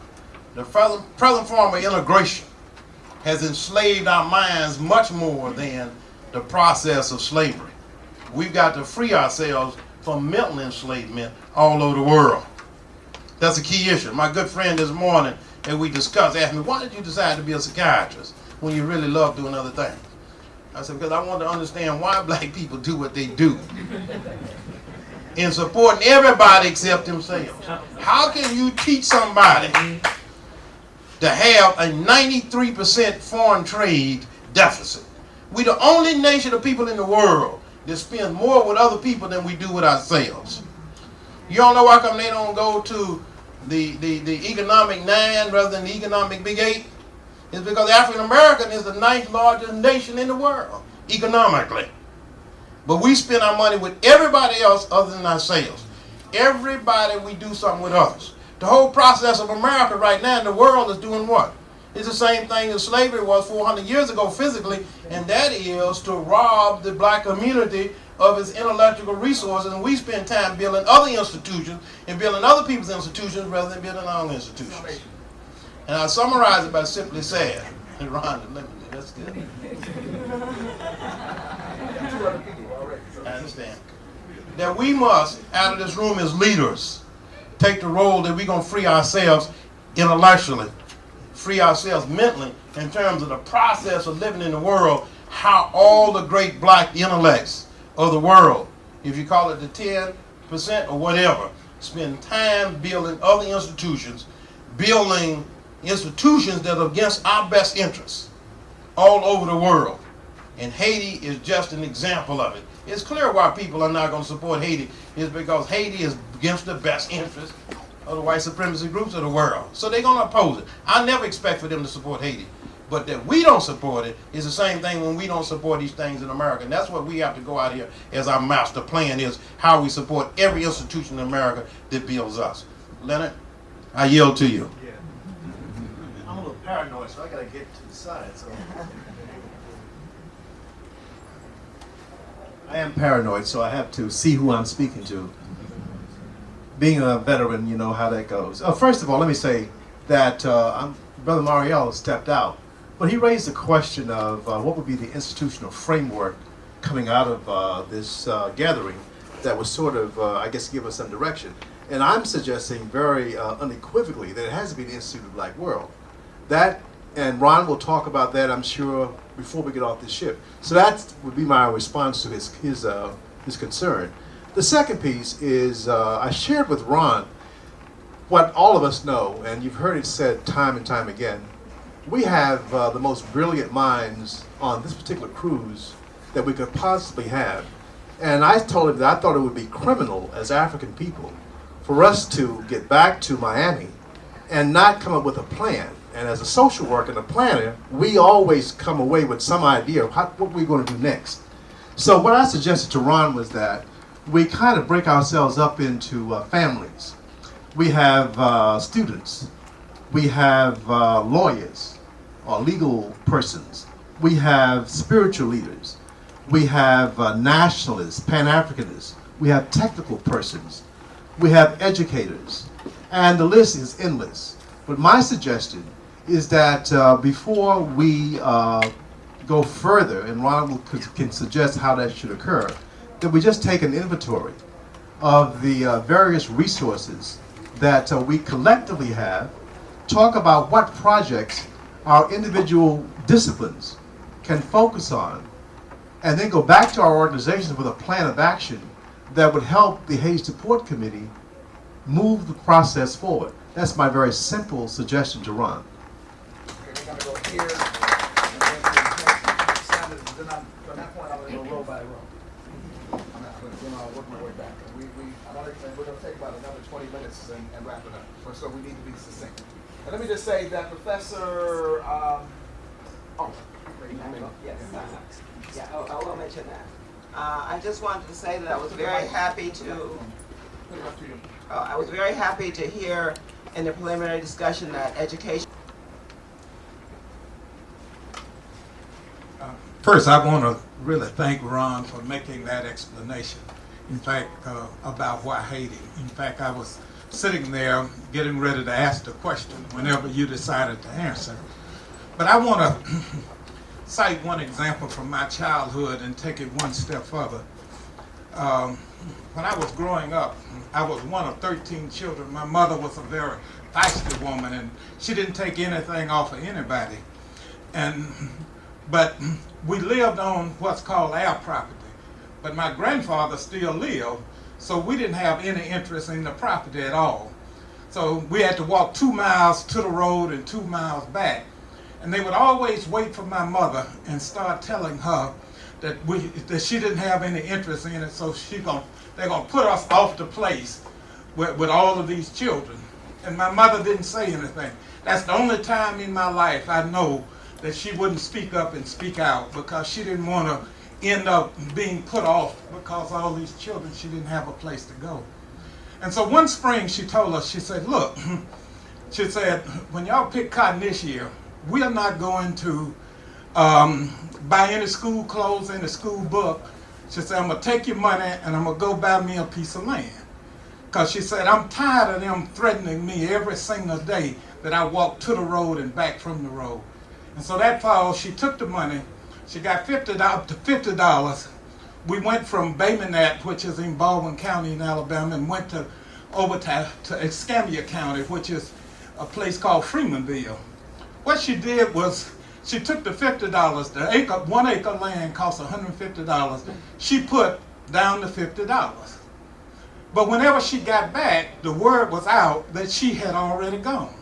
The present form of integration has enslaved our minds much more than the process of slavery. We've got to free ourselves from mental enslavement all over the world. That's a key issue. My good friend this morning that we discussed asked me, why did you decide to be a psychiatrist when you really love doing other things? I said, because I want to understand why black people do what they do in supporting everybody except themselves. How can you teach somebody to have a 93% foreign trade deficit? We're the only nation of people in the world that spend more with other people than we do with ourselves. You don't know why come they don't go to the economic 9 rather than the economic big 8? It's because African American is the 9th largest nation in the world, economically. But we spend our money with everybody else other than ourselves. Everybody, we do something with others. The whole process of America right now in the world is doing what? It's the same thing as slavery was 400 years ago physically, and that is to rob the black community of its intellectual resources, and we spend time building other institutions and building other people's institutions rather than building our own institutions. And I summarize it by simply saying, and Ron, that's good. I understand. That we must, out of this room as leaders, take the role that we're going to free ourselves intellectually, free ourselves mentally in terms of the process of living in the world, how all the great black intellects of the world, if you call it the 10% or whatever, spend time building other institutions, building institutions that are against our best interests all over the world. And Haiti is just an example of it. It's clear why people are not going to support Haiti. It's because Haiti is against the best interests of the white supremacy groups of the world. So they're going to oppose it. I never expect for them to support Haiti. But that we don't support it is the same thing when we don't support these things in America. And that's what we have to go out here as our master plan is, how we support every institution in America that builds us. Leonard, I yield to you. Yeah. I'm a little paranoid, so I got to get to the side. So I am paranoid, so I have to see who I'm speaking to. Being a veteran, you know how that goes. First of all, let me say that Brother Mariel stepped out. But he raised the question of what would be the institutional framework coming out of this gathering that would sort of, I guess, give us some direction. And I'm suggesting very unequivocally that it has to be the Institute of Black World. That, and Ron will talk about that, I'm sure, before we get off this ship. So that would be my response to his concern. The second piece is I shared with Ron what all of us know, and you've heard it said time and time again. We have the most brilliant minds on this particular cruise that we could possibly have. And I told him that I thought it would be criminal as African people for us to get back to Miami and not come up with a plan. And as a social worker and a planner, we always come away with some idea of what we're going to do next. So what I suggested to Ron was that we kind of break ourselves up into families. We have students. We have lawyers or legal persons. We have spiritual leaders. We have nationalists, Pan-Africanists. We have technical persons. we have educators, and the list is endless. But my suggestion is that before we go further, and Ron can suggest how that should occur, that we just take an inventory of the various resources that we collectively have, talk about what projects our individual disciplines can focus on, and then go back to our organizations with a plan of action that would help the Haiti Support Committee move the process forward. That's my very simple suggestion to Ron. Okay, we're going to go here, and then from that point, I'm going to go row by row. I'm going to work my way back. We're going to take about another 20 minutes and wrap it up. So we need to be succinct. And let me just say that Professor, Yes, I will mention that. I just wanted to say that I was very happy to hear in the preliminary discussion that education. First, I want to really thank Ron for making that explanation. In fact, about why Haiti. In fact, I was sitting there getting ready to ask the question whenever you decided to answer. But I want to cite one example from my childhood and take it one step further. When I was growing up, I was one of 13 children. My mother was a very feisty woman, and she didn't take anything off of anybody. But we lived on what's called our property. But my grandfather still lived, so we didn't have any interest in the property at all. So we had to walk 2 miles to the road and 2 miles back. And they would always wait for my mother and start telling her that she didn't have any interest in it, so they're gonna put us off the place with all of these children. And my mother didn't say anything. That's the only time in my life I know that she wouldn't speak up and speak out, because she didn't want to end up being put off because all these children, she didn't have a place to go. And so one spring she told us, she said, look, she said, when y'all pick cotton this year, we are not going to buy any school clothes, any school book. She said, I'm going to take your money and I'm going to go buy me a piece of land. Because she said, I'm tired of them threatening me every single day that I walk to the road and back from the road. And so that fall, she took the money. She got $50. We went from Bay Minette, which is in Baldwin County in Alabama, and went over to Escambia County, which is a place called Freemanville. What she did was, she took the $50, the 1 acre land cost $150. She put down the $50. But whenever she got back, the word was out that she had already gone.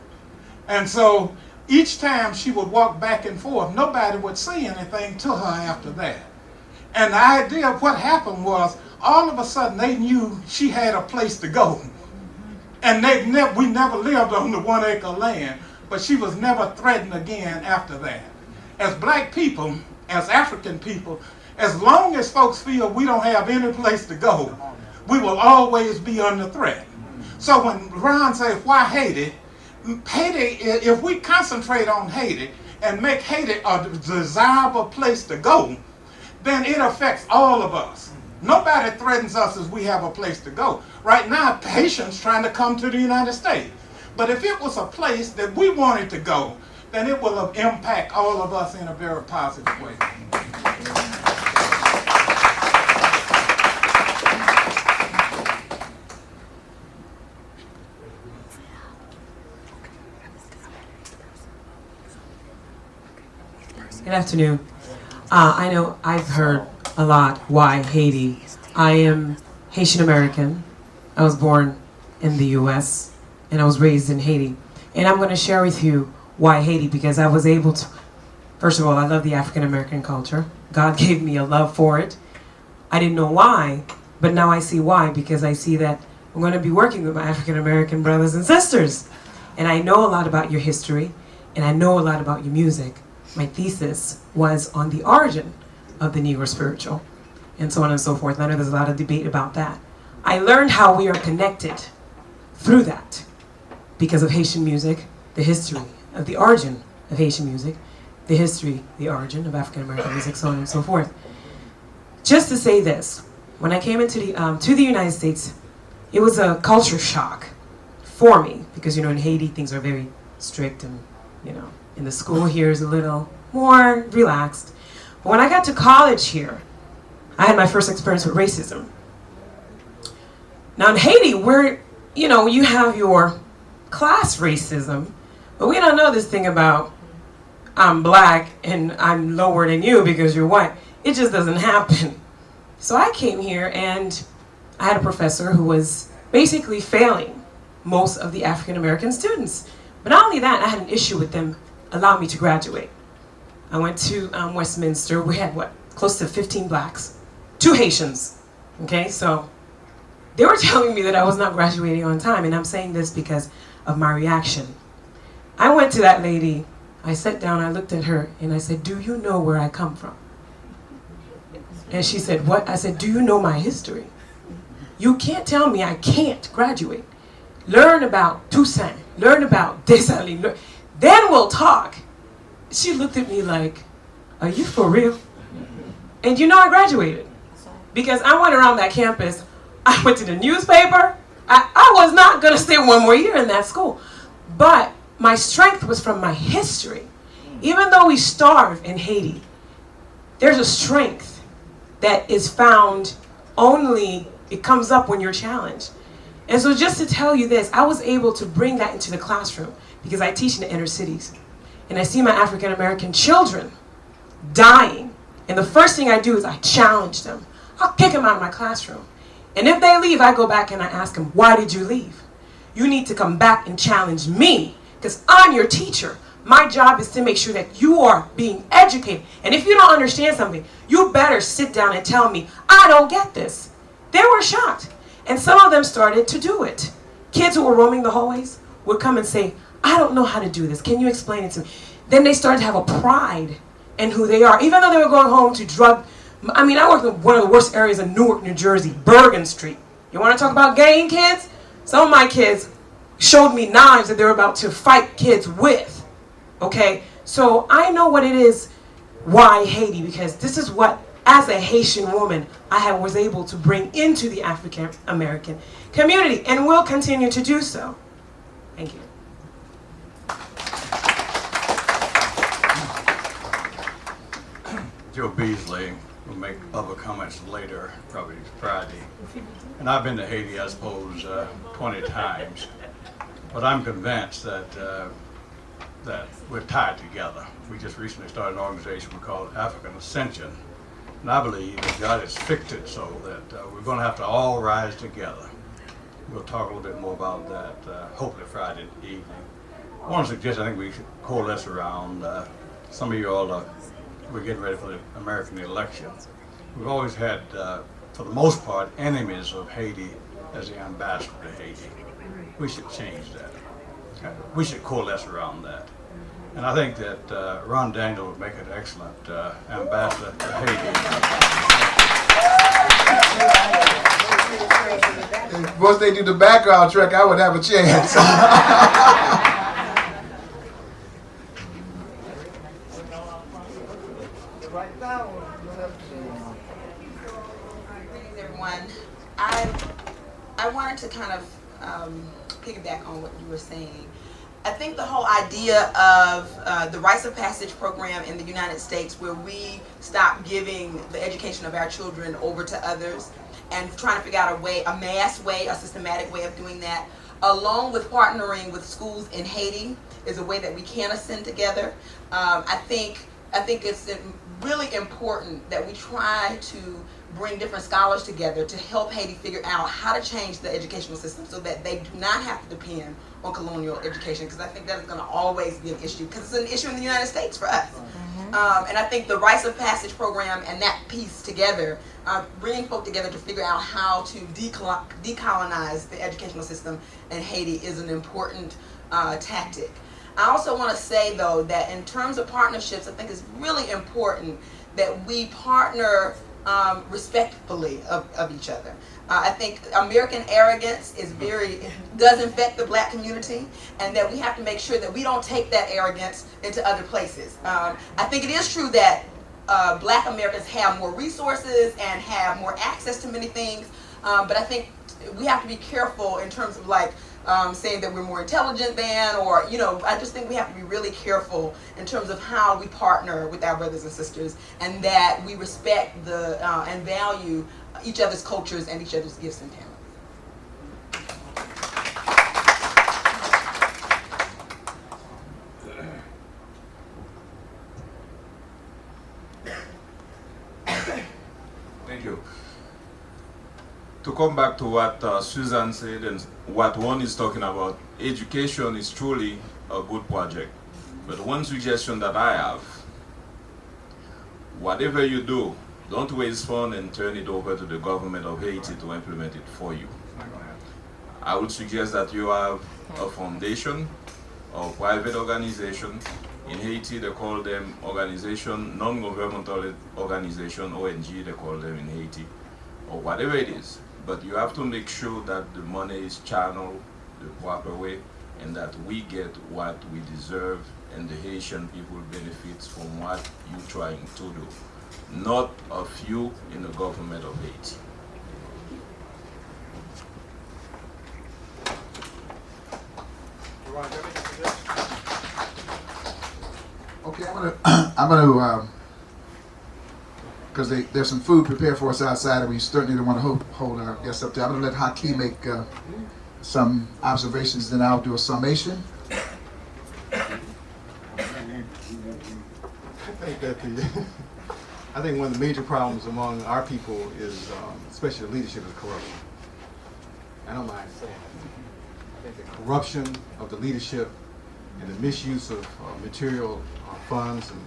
And so each time she would walk back and forth, nobody would say anything to her after that. And the idea of what happened was, all of a sudden they knew she had a place to go. And we never lived on the 1 acre land, but she was never threatened again after that. As black people, as African people, as long as folks feel we don't have any place to go, we will always be under threat. So when Ron says, why Haiti? Haiti, if we concentrate on Haiti and make Haiti a desirable place to go, then it affects all of us. Nobody threatens us as we have a place to go. Right now, Haitians trying to come to the United States. But if it was a place that we wanted to go, then it will impact all of us in a very positive way. Good afternoon. I know I've heard a lot why Haiti. I am Haitian American. I was born in the U.S. and I was raised in Haiti. And I'm going to share with you why Haiti, because I was able to, first of all, I love the African American culture. God gave me a love for it. I didn't know why, but now I see why, because I see that I'm going to be working with my African American brothers and sisters. And I know a lot about your history, and I know a lot about your music. My thesis was on the origin of the Negro spiritual, and so on and so forth. I know there's a lot of debate about that. I learned how we are connected through that because of Haitian music, the history of the origin of Haitian music, the history, the origin of African American music, so on and so forth. Just to say this, when I came into to the United States it was a culture shock for me because, you know, in Haiti things are very strict and, you know, in the school here is a little more relaxed. But when I got to college here, I had my first experience with racism. Now in Haiti, where, you know, you have your class racism, but we don't know this thing about I'm black and I'm lower than you because you're white. It just doesn't happen. So I came here and I had a professor who was basically failing most of the African American students. But not only that, I had an issue with them allowing me to graduate. I went to Westminster. We had, what, close to 15 blacks, 2 Haitians, okay? So they were telling me that I was not graduating on time, and I'm saying this because of my reaction. I went to that lady, I sat down, I looked at her, and I said, do you know where I come from? And she said, what? I said, do you know my history? You can't tell me I can't graduate. Learn about Toussaint, learn about Dessalines, then we'll talk. She looked at me like, are you for real? And you know I graduated because I went around that campus, I went to the newspaper, I was not gonna stay one more year in that school. But my strength was from my history. Even though we starve in Haiti, there's a strength that is found only, it comes up when you're challenged. And so just to tell you this, I was able to bring that into the classroom because I teach in the inner cities. And I see my African American children dying. And the first thing I do is I challenge them. I'll kick them out of my classroom. And if they leave, I go back and I ask them, why did you leave? You need to come back and challenge me because I'm your teacher. My job is to make sure that you are being educated. And if you don't understand something, you better sit down and tell me, I don't get this. They were shocked. And some of them started to do it. Kids who were roaming the hallways would come and say, I don't know how to do this. Can you explain it to me? Then they started to have a pride in who they are. Even though they were going home to I worked in one of the worst areas in Newark, New Jersey, Bergen Street. You want to talk about gang kids? Some of my kids showed me knives that they were about to fight kids with. Okay? So I know what it is, why Haiti, because this is what, as a Haitian woman, I was able to bring into the African American community and will continue to do so. Thank you. Joe Beasley will make other comments later, probably Friday. And I've been to Haiti, I suppose, 20 times. But I'm convinced that that we're tied together. We just recently started an organization we call African Ascension. And I believe that God has fixed it so that we're going to have to all rise together. We'll talk a little bit more about that hopefully Friday evening. I want to suggest I think we should coalesce around some of you all we're getting ready for the American election. We've always had, for the most part, enemies of Haiti as the ambassador to Haiti. We should change that. We should coalesce around that. And I think that Ron Daniel would make an excellent ambassador to Haiti. Once they do the background check, I would have a chance. Greetings, everyone. I wanted to kind of piggyback on what you were saying. I think the whole idea of the Rites of Passage program in the United States, where we stop giving the education of our children over to others and trying to figure out a mass way, a systematic way of doing that, along with partnering with schools in Haiti, is a way that we can ascend together. I think it's really important that we try to bring different scholars together to help Haiti figure out how to change the educational system so that they do not have to depend on colonial education, because I think that is going to always be an issue, because it's an issue in the United States for us. And I think the Rites of Passage program and that piece together, bringing folk together to figure out how to decolonize the educational system in Haiti is an important tactic. I also want to say, though, that in terms of partnerships, I think it's really important that we partner respectfully of each other. I think American arrogance does infect the black community, and that we have to make sure that we don't take that arrogance into other places. I think it is true that black Americans have more resources and have more access to many things, but I think we have to be careful in terms of like saying that we're more intelligent than, or I just think we have to be really careful in terms of how we partner with our brothers and sisters, and that we respect and value each other's cultures and each other's gifts and talents. Thank you. To come back to what Susan said and what one is talking about, education is truly a good project. But one suggestion that I have, whatever you do, don't waste funds and turn it over to the government of Haiti to implement it for you. I would suggest that you have a foundation or private organization. In Haiti, they call them organization, non-governmental organization, ONG, they call them in Haiti, or whatever it is. But you have to make sure that the money is channeled the proper way and that we get what we deserve and the Haitian people benefits from what you're trying to do, not a few in the government of Haiti. Okay, I'm gonna, because there's some food prepared for us outside, and we certainly don't want to hold our guests up there. I'm gonna let Hakeem make some observations, then I'll do a summation. I think one of the major problems among our people is, especially the leadership, is corruption. I don't mind saying that. I think the corruption of the leadership and the misuse of material funds and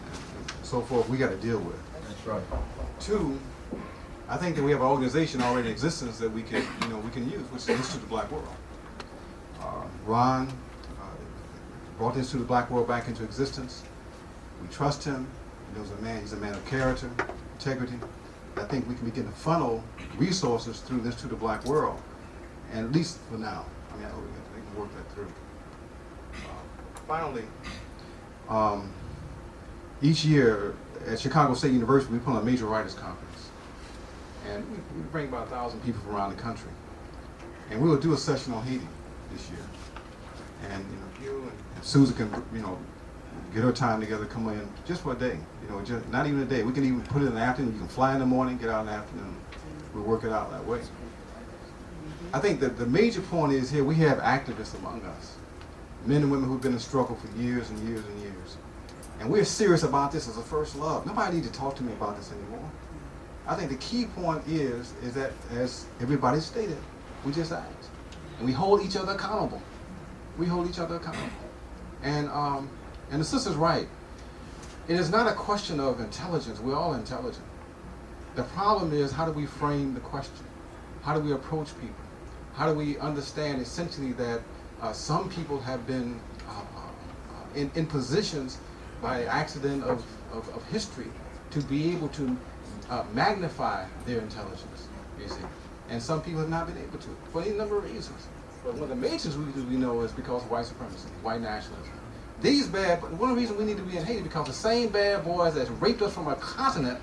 so forth, we got to deal with. That's right. Two, I think that we have an organization already in existence that we can use, which is the Institute of the Black World. Ron brought the Institute of the Black World back into existence. We trust him. He's a man of character, integrity. I think we can begin to funnel resources through the Institute of the Black World, and at least for now. I mean, I hope we can work that through. Finally, each year at Chicago State University, we put on a major writers conference, and we bring about 1,000 people from around the country, and we will do a session on Haiti this year. And you and Susan can get her time together, come in just for a day. Just not even a day. We can even put it in the afternoon. You can fly in the morning, get out in the afternoon. We'll work it out that way. I think that the major point is here we have activists among us, men and women who've been in struggle for years and years and years. And we're serious about this as a first love. Nobody needs to talk to me about this anymore. I think the key point is that, as everybody stated, we just act. And we hold each other accountable. We hold each other accountable. And the sister's right. It is not a question of intelligence. We're all intelligent. The problem is, how do we frame the question? How do we approach people? How do we understand essentially that some people have been in positions by accident of history to be able to magnify their intelligence, you see. And some people have not been able to, for any number of reasons. But one of the major reasons we know is because of white supremacy, white nationalism. One of the reasons we need to be in Haiti, because the same bad boys that raped us from a continent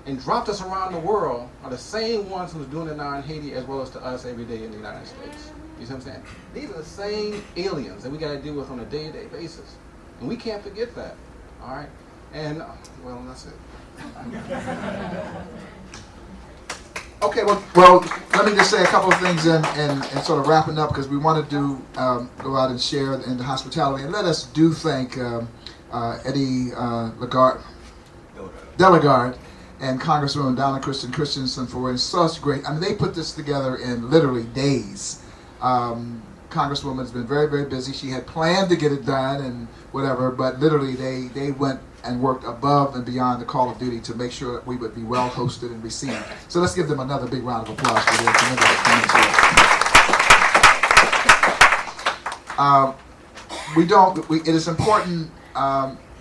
and dropped us around the world are the same ones who's doing it now in Haiti as well as to us every day in the United States. You see what I'm saying? These are the same aliens that we got to deal with on a day-to-day basis. And we can't forget that, all right? And, well, that's it. Okay, well, let me just say a couple of things and sort of wrapping up, because we want to go out and share in the hospitality. And let us thank Eddie Delegard and Congresswoman Donna Christensen for such great, I mean, they put this together in literally days. Congresswoman's been very, very busy. She had planned to get it done and whatever, but literally they went and worked above and beyond the call of duty to make sure that we would be well hosted and received. So let's give them another big round of applause for their commitment. It is important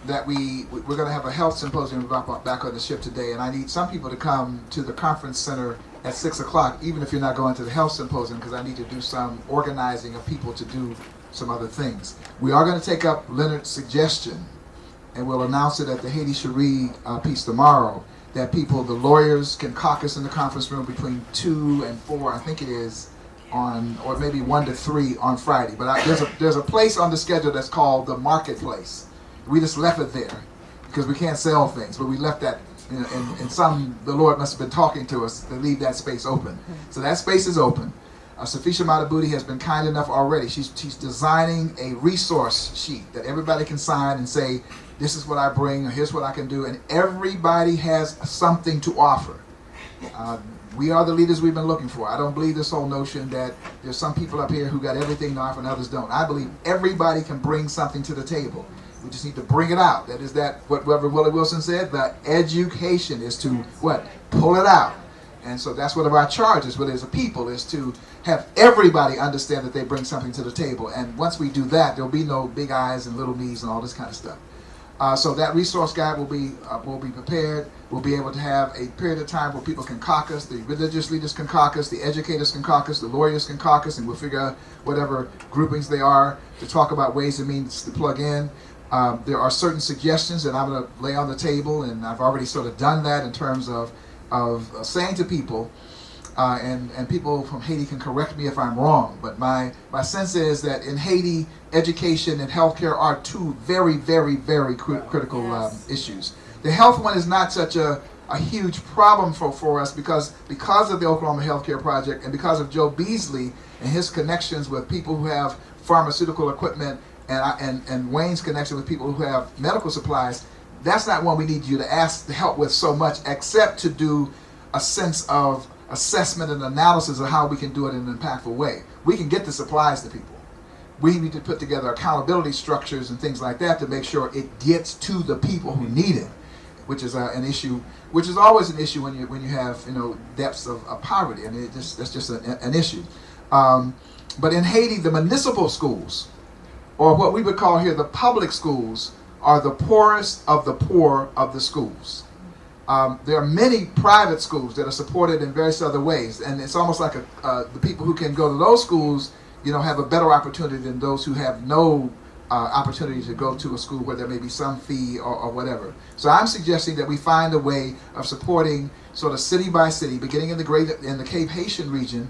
that we're going to have a health symposium back on the ship today, and I need some people to come to the conference center at 6 o'clock, even if you're not going to the health symposium, because I need to do some organizing of people to do some other things. We are going to take up Leonard's suggestion, and we'll announce it at the Haiti Cherie piece tomorrow, that the lawyers can caucus in the conference room between 2 and 4, I think it is, on, or maybe 1 to 3 on Friday. But there's a place on the schedule that's called the marketplace. We just left it there because we can't sell things, but we left that. And the Lord must have been talking to us to leave that space open. So that space is open. Safisha Matabuti has been kind enough already. She's designing a resource sheet that everybody can sign and say, this is what I bring, or here's what I can do, and everybody has something to offer. We are the leaders we've been looking for. I don't believe this whole notion that there's some people up here who got everything to offer and others don't. I believe everybody can bring something to the table. We just need to bring it out. That is what Reverend Willie Wilson said, the education is to what? Pull it out. And so that's one of our charges, but as a people, is to have everybody understand that they bring something to the table. And once we do that, there'll be no big eyes and little me's and all this kind of stuff. So that resource guide will be prepared. We'll be able to have a period of time where people can caucus, the religious leaders can caucus, the educators can caucus, the lawyers can caucus, and we'll figure out whatever groupings they are to talk about ways and means to plug in. There are certain suggestions that I'm going to lay on the table, and I've already sort of done that in terms of saying to people, and people from Haiti can correct me if I'm wrong, but my sense is that in Haiti, education and healthcare are two very, very, very critical issues. The health one is not such a huge problem for us because of the Oklahoma Healthcare Project and because of Joe Beasley and his connections with people who have pharmaceutical equipment and Wayne's connection with people who have medical supplies. That's not one we need you to ask to help with so much, except to do a sense of assessment and analysis of how we can do it in an impactful way. We can get the supplies to people. We need to put together accountability structures and things like that to make sure it gets to the people who need it, which is an issue, which is always an issue when you have depths of poverty. I mean, that's just an issue. But in Haiti, the municipal schools, or what we would call here the public schools, are the poorest of the poor of the schools. There are many private schools that are supported in various other ways, and it's almost like the people who can go to those schools, have a better opportunity than those who have no opportunity to go to a school where there may be some fee or whatever. So I'm suggesting that we find a way of supporting sort of city by city, beginning in the Cape Haitian region,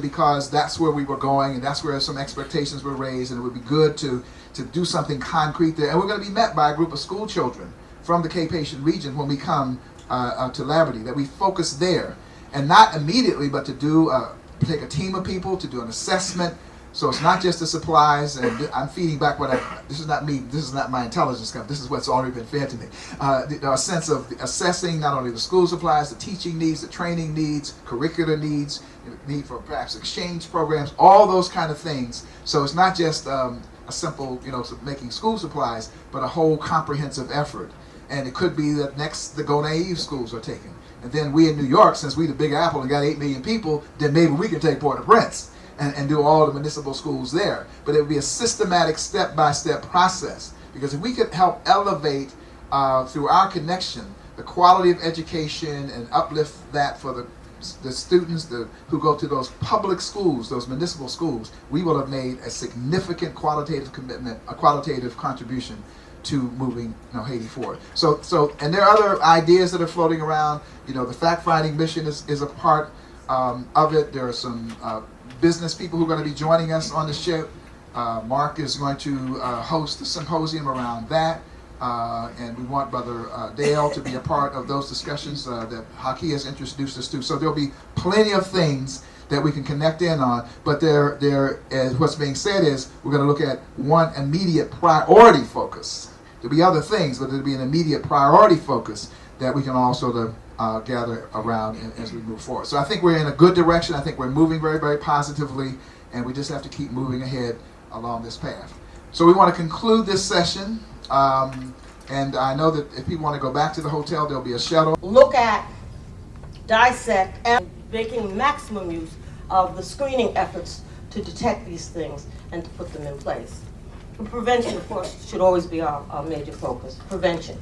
because that's where we were going and that's where some expectations were raised, and it would be good to do something concrete there. And we're going to be met by a group of school children from the Cape Haitian region when we come to Labadee, that we focus there, and not immediately, but to take a team of people to do an assessment. So it's not just the supplies, and I'm feeding back this is not me, this is not my intelligence company, this is what's already been fed to me. A sense of assessing not only the school supplies, the teaching needs, the training needs, curricular needs, need for perhaps exchange programs, all those kind of things. So it's not just a simple, making school supplies, but a whole comprehensive effort. And it could be that next the Go Naive schools are taken. And then we in New York, since we the Big Apple and got 8 million people, then maybe we can take Port-au-Prince and do all the municipal schools there. But it would be a systematic step-by-step process. Because if we could help elevate through our connection the quality of education and uplift that for the students who go to those public schools, those municipal schools, we will have made a significant qualitative commitment, a qualitative contribution to moving Haiti forward. So and there are other ideas that are floating around. The fact-finding mission is a part of it. There are some business people who are going to be joining us on the ship. Mark is going to host a symposium around that. And we want Brother Dale to be a part of those discussions that Haki has introduced us to. So there'll be plenty of things that we can connect in on, but as what's being said is we're going to look at one immediate priority focus. There'll be other things, but there'll be an immediate priority focus that we can also gather around as we move forward. So I think we're in a good direction. I think we're moving very, very positively, and we just have to keep moving ahead along this path. So we want to conclude this session, and I know that if people want to go back to the hotel, there'll be a shuttle. Look at, dissect, and making maximum use of the screening efforts to detect these things and to put them in place. Prevention, of course, should always be our major focus. Prevention.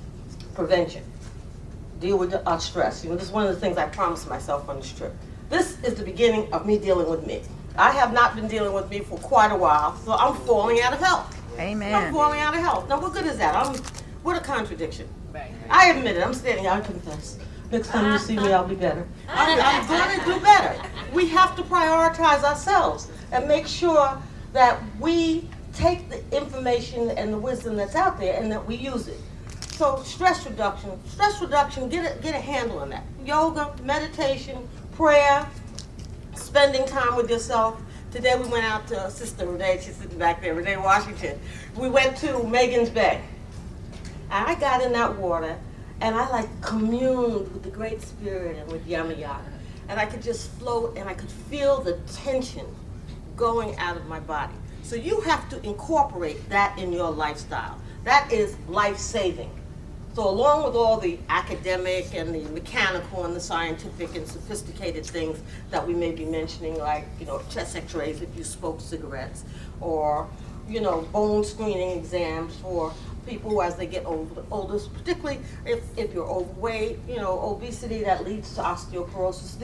Deal with our stress. This is one of the things I promised myself on this trip. This is the beginning of me dealing with me. I have not been dealing with me for quite a while, so I'm falling out of health. Amen. I'm falling out of health. Now, what good is that? What a contradiction. I admit it. I'm standing out and confess. Next time you see me, I'll be better. I'm going to do better. We have to prioritize ourselves and make sure that we take the information and the wisdom that's out there and that we use it. So stress reduction, get a handle on that. Yoga, meditation, prayer, spending time with yourself. Today we went out to Sister Renee, she's sitting back there, Renee Washington. We went to Megan's Bay. And I got in that water and I like communed with the Great Spirit and with Yama. And I could just float and I could feel the tension going out of my body. So you have to incorporate that in your lifestyle. That is life-saving. So along with all the academic and the mechanical and the scientific and sophisticated things that we may be mentioning, like, chest x-rays if you smoke cigarettes, or, bone screening exams for people as they get older, particularly if you're overweight, obesity that leads to osteoporosis.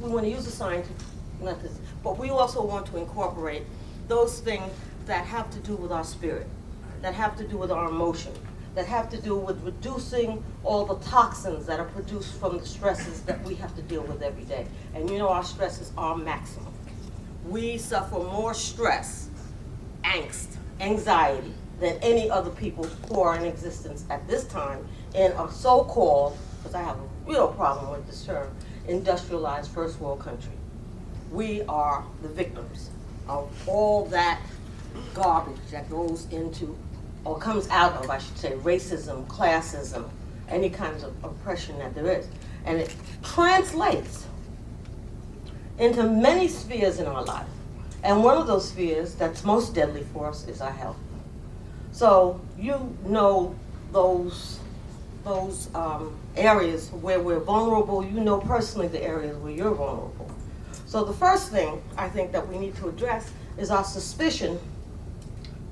We want to use the scientific methods, but we also want to incorporate those things that have to do with our spirit, that have to do with our emotion, that have to do with reducing all the toxins that are produced from the stresses that we have to deal with every day. And our stresses are maximum. We suffer more stress, angst, anxiety than any other people who are in existence at this time in a so-called, because I have a real problem with this term, industrialized first world country. We are the victims of all that garbage that goes into, or comes out of, I should say, racism, classism, any kinds of oppression that there is. And it translates into many spheres in our life. And one of those spheres that's most deadly for us is our health. So those areas where we're vulnerable, personally the areas where you're vulnerable. So the first thing I think that we need to address is our suspicion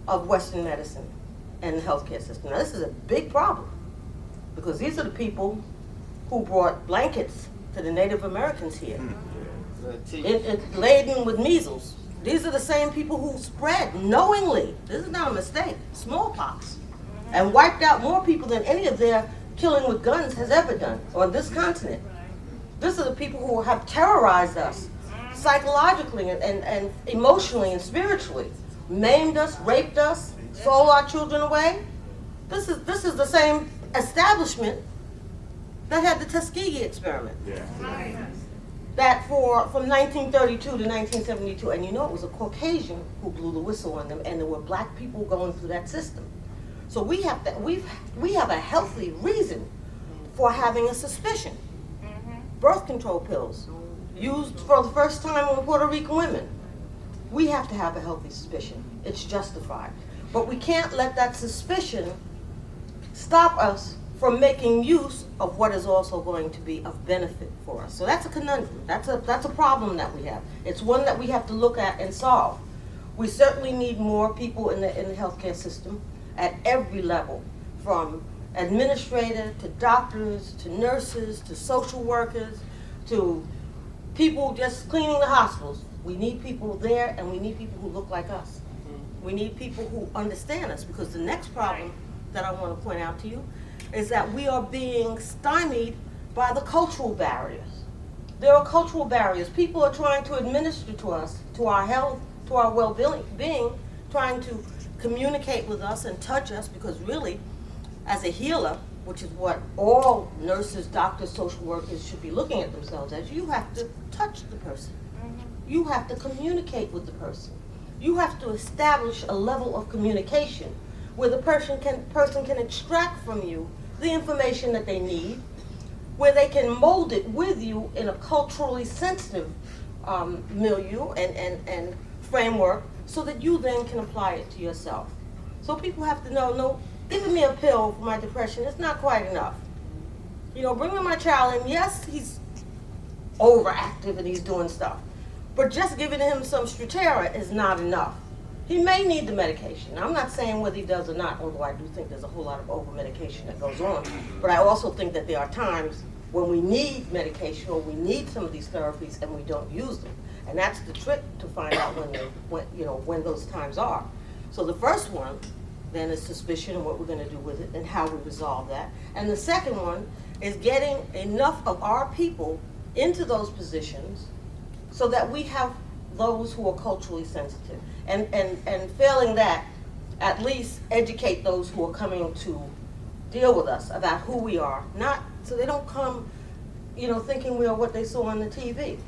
of Western medicine and the healthcare system. Now, this is a big problem because these are the people who brought blankets to the Native Americans here, laden with measles. These are the same people who spread knowingly, this is not a mistake, smallpox, and wiped out more people than any of their killing with guns has ever done on this continent. These are the people who have terrorized us psychologically and emotionally and spiritually, maimed us, raped us, sold our children away. This is the same establishment that had the Tuskegee experiment. That from 1932 to 1972, and it was a Caucasian who blew the whistle on them, and there were black people going through that system. So we have a healthy reason for having a suspicion. Birth control pills used for the first time on Puerto Rican women. We have to have a healthy suspicion. It's justified. But we can't let that suspicion stop us from making use of what is also going to be of benefit for us. So that's a conundrum. That's a problem that we have. It's one that we have to look at and solve. We certainly need more people in the healthcare system at every level, from administrator to doctors to nurses to social workers to people just cleaning the hospitals. We need people there, and we need people who look like us. We need people who understand us, because the next problem that I want to point out to you is that we are being stymied by the cultural barriers. There are cultural barriers. People are trying to administer to us, to our health, to our well-being, trying to communicate with us and touch us, because really, as a healer, which is what all nurses, doctors, social workers should be looking at themselves as, you have to touch the person. You have to communicate with the person. You have to establish a level of communication where the person can extract from you the information that they need, where they can mold it with you in a culturally sensitive milieu and framework, so that you then can apply it to yourself. So people have to know, no, giving me a pill for my depression is not quite enough. Bringing my child in, yes, he's overactive and he's doing stuff, but just giving him some Strattera is not enough. He may need the medication. I'm not saying whether he does or not, although I do think there's a whole lot of over-medication that goes on. But I also think that there are times when we need medication or we need some of these therapies and we don't use them. And that's the trick to find out when those times are. So the first one then is suspicion and what we're going to do with it and how we resolve that. And the second one is getting enough of our people into those positions so that we have those who are culturally sensitive. And failing that, at least educate those who are coming to deal with us about who we are, not so they don't come, thinking we are what they saw on the TV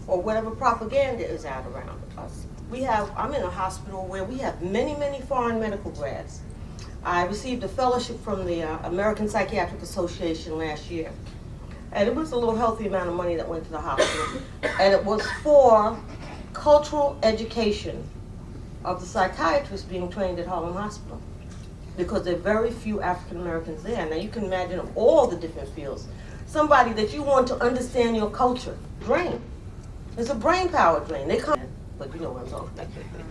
or whatever propaganda is out around us. I'm in a hospital where we have many, many foreign medical grads. I received a fellowship from the American Psychiatric Association last year. And it was a little healthy amount of money that went to the hospital. And it was for cultural education of the psychiatrists being trained at Harlem Hospital. Because there are very few African Americans there. Now you can imagine of all the different fields. Somebody that you want to understand your culture, brain. It's a brain power drain. They come, but you know what I'm talking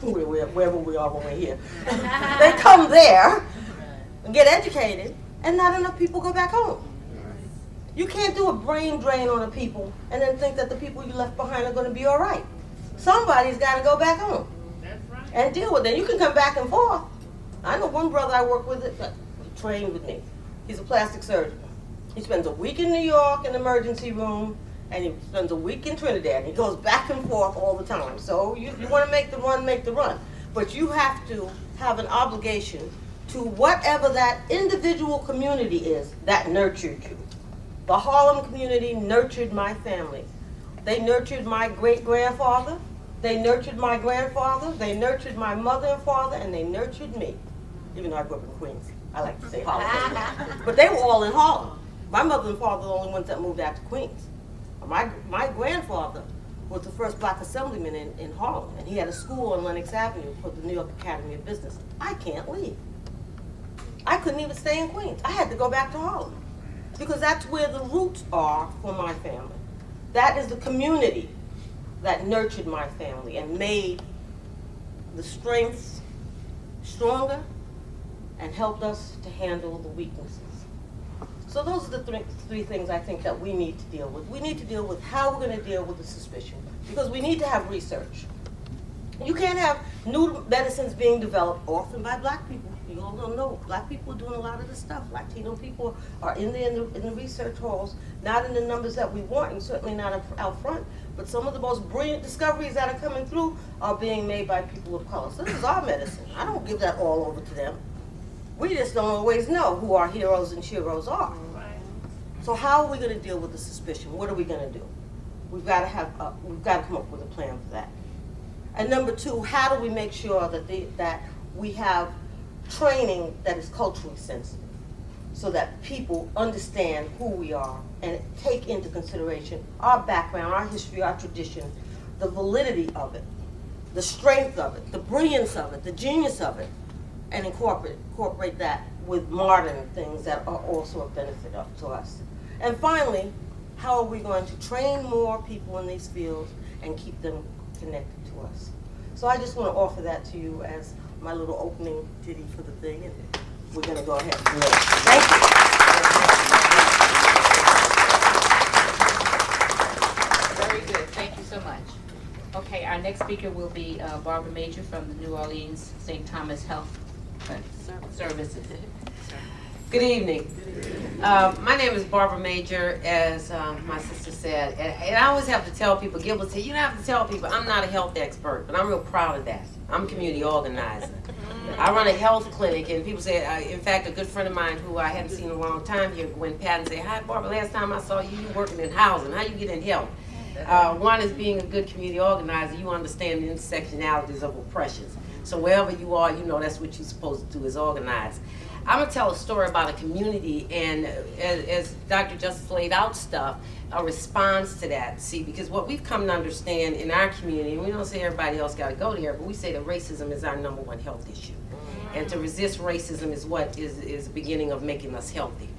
about, wherever we are when we're here. They come there and get educated, and not enough people go back home. You can't do a brain drain on the people and then think that the people you left behind are going to be all right. Somebody's got to go back home and deal with it. You can come back and forth. I know one brother I work with that trained with me. He's a plastic surgeon. He spends a week in New York in the emergency room, and he spends a week in Trinidad. He goes back and forth all the time. So you want to make the run, make the run. But you have to have an obligation to whatever that individual community is that nurtured you. The Harlem community nurtured my family. They nurtured my great-grandfather. They nurtured my grandfather. They nurtured my mother and father, and they nurtured me. Even though I grew up in Queens. I like to say Harlem. But they were all in Harlem. My mother and father were the only ones that moved out to Queens. My grandfather was the first black assemblyman in Harlem, and he had a school on Lenox Avenue for the New York Academy of Business. I can't leave. I couldn't even stay in Queens. I had to go back to Harlem because that's where the roots are for my family. That is the community that nurtured my family and made the strengths stronger and helped us to handle the weaknesses. So those are the three things I think that we need to deal with. We need to deal with how we're going to deal with the suspicion because we need to have research. You can't have new medicines being developed often by black people. You all don't know. Black people are doing a lot of this stuff. Latino people are in there in the research halls, not in the numbers that we want and certainly not out front. But some of the most brilliant discoveries that are coming through are being made by people of color. So this is our medicine. I don't give that all over to them. We just don't always know who our heroes and sheroes are. So how are we going to deal with the suspicion? What are we going to do? We've got to come up with a plan for that. And number two, how do we make sure that we have training that is culturally sensitive so that people understand who we are and take into consideration our background, our history, our tradition, the validity of it, the strength of it, the brilliance of it, the genius of it, and incorporate that with modern things that are also a benefit to us. And finally, how are we going to train more people in these fields and keep them connected to us? So I just want to offer that to you as my little opening ditty for the thing, and we're going to go ahead and do it. Thank you. Very good. Thank you so much. Okay, our next speaker will be Barbara Major from the New Orleans St. Thomas Health Services. Good evening. My name is Barbara Major, as my sister said, and I always have to tell people, Gilbert said, you don't have to tell people, I'm not a health expert, but I'm real proud of that. I'm a community organizer. I run a health clinic, and people say, in fact, a good friend of mine who I hadn't seen in a long time here, Gwen Patton, say, hi, Barbara, last time I saw you, you working in housing. How you get in health? One is being a good community organizer, you understand the intersectionalities of oppressions. So wherever you are, you know that's what you're supposed to do is organize. I'm going to tell a story about a community, and as Dr. Justice laid out stuff, a response to that. See, because what we've come to understand in our community, and we don't say everybody else got to go there, but we say that racism is our #1 health issue. And to resist racism is what is the beginning of making us healthy.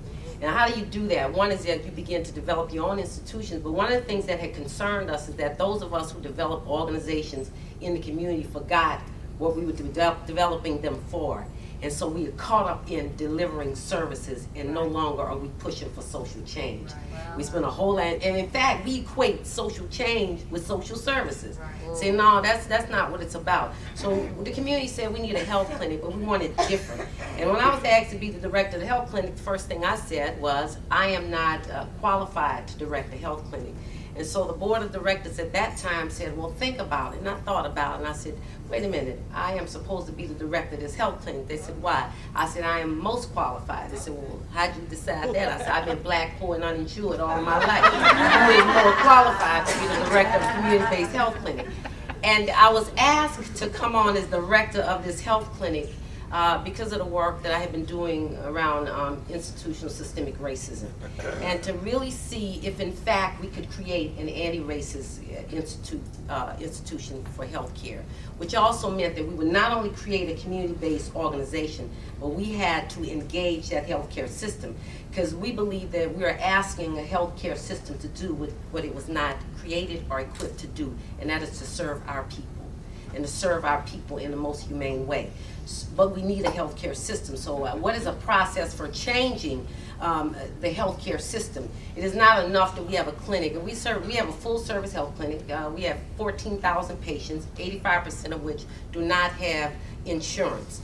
And how do you do that? One is that you begin to develop your own institutions, but one of the things that had concerned us is that those of us who developed organizations in the community forgot what we were developing them for. And so we are caught up in delivering services, and no longer are we pushing for social change. We spend a whole lot, and in fact, we equate social change with social services. Say, no, that's not what it's about. So the community said we need a health clinic, but we want it different. And when I was asked to be the director of the health clinic, the first thing I said was, I am not qualified to direct the health clinic. And so the board of directors at that time said, well, think about it. And I thought about it, and I said, wait a minute, I am supposed to be the director of this health clinic. They said, why? I said, I am most qualified. They said, well, how'd you decide that? I said, I've been black, poor, and uninsured all my life. Who is more qualified to be the director of a community-based health clinic? And I was asked to come on as director of this health clinic because of the work that I have been doing around institutional systemic racism, and to really see if in fact we could create an anti-racist institution for healthcare, which also meant that we would not only create a community-based organization, but we had to engage that healthcare system, because we believe that we are asking a healthcare system to do what it was not created or equipped to do, and that is to serve our people, and to serve our people in the most humane way. But we need a healthcare system. So what is a process for changing the healthcare system? It is not enough that we have a clinic. And we have a full service health clinic. We have 14,000 patients, 85% of which do not have insurance.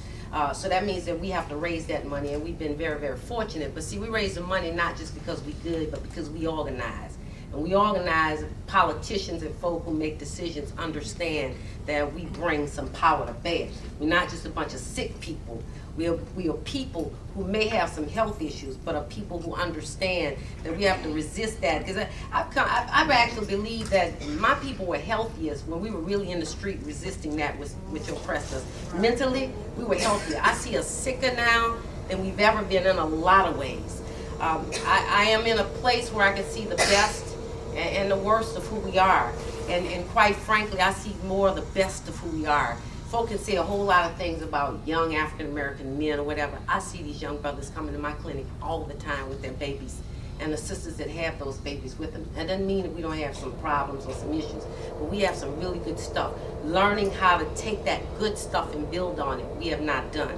So that means that we have to raise that money, and we've been very, very fortunate. But see, we raise the money not just because we good, but because we organize. And we organize, politicians and folk who make decisions understand that we bring some power to bear. We're not just a bunch of sick people. We are people who may have some health issues, but are people who understand that we have to resist that. Because I've actually believed that my people were healthiest when we were really in the street resisting that which oppressed us. Mentally, we were healthier. I see us sicker now than we've ever been in a lot of ways. I am in a place where I can see the best and the worst of who we are. And quite frankly, I see more of the best of who we are. Folk can say a whole lot of things about young African-American men or whatever. I see these young brothers coming to my clinic all the time with their babies, and the sisters that have those babies with them. That doesn't mean that we don't have some problems or some issues, but we have some really good stuff. Learning how to take that good stuff and build on it, we have not done.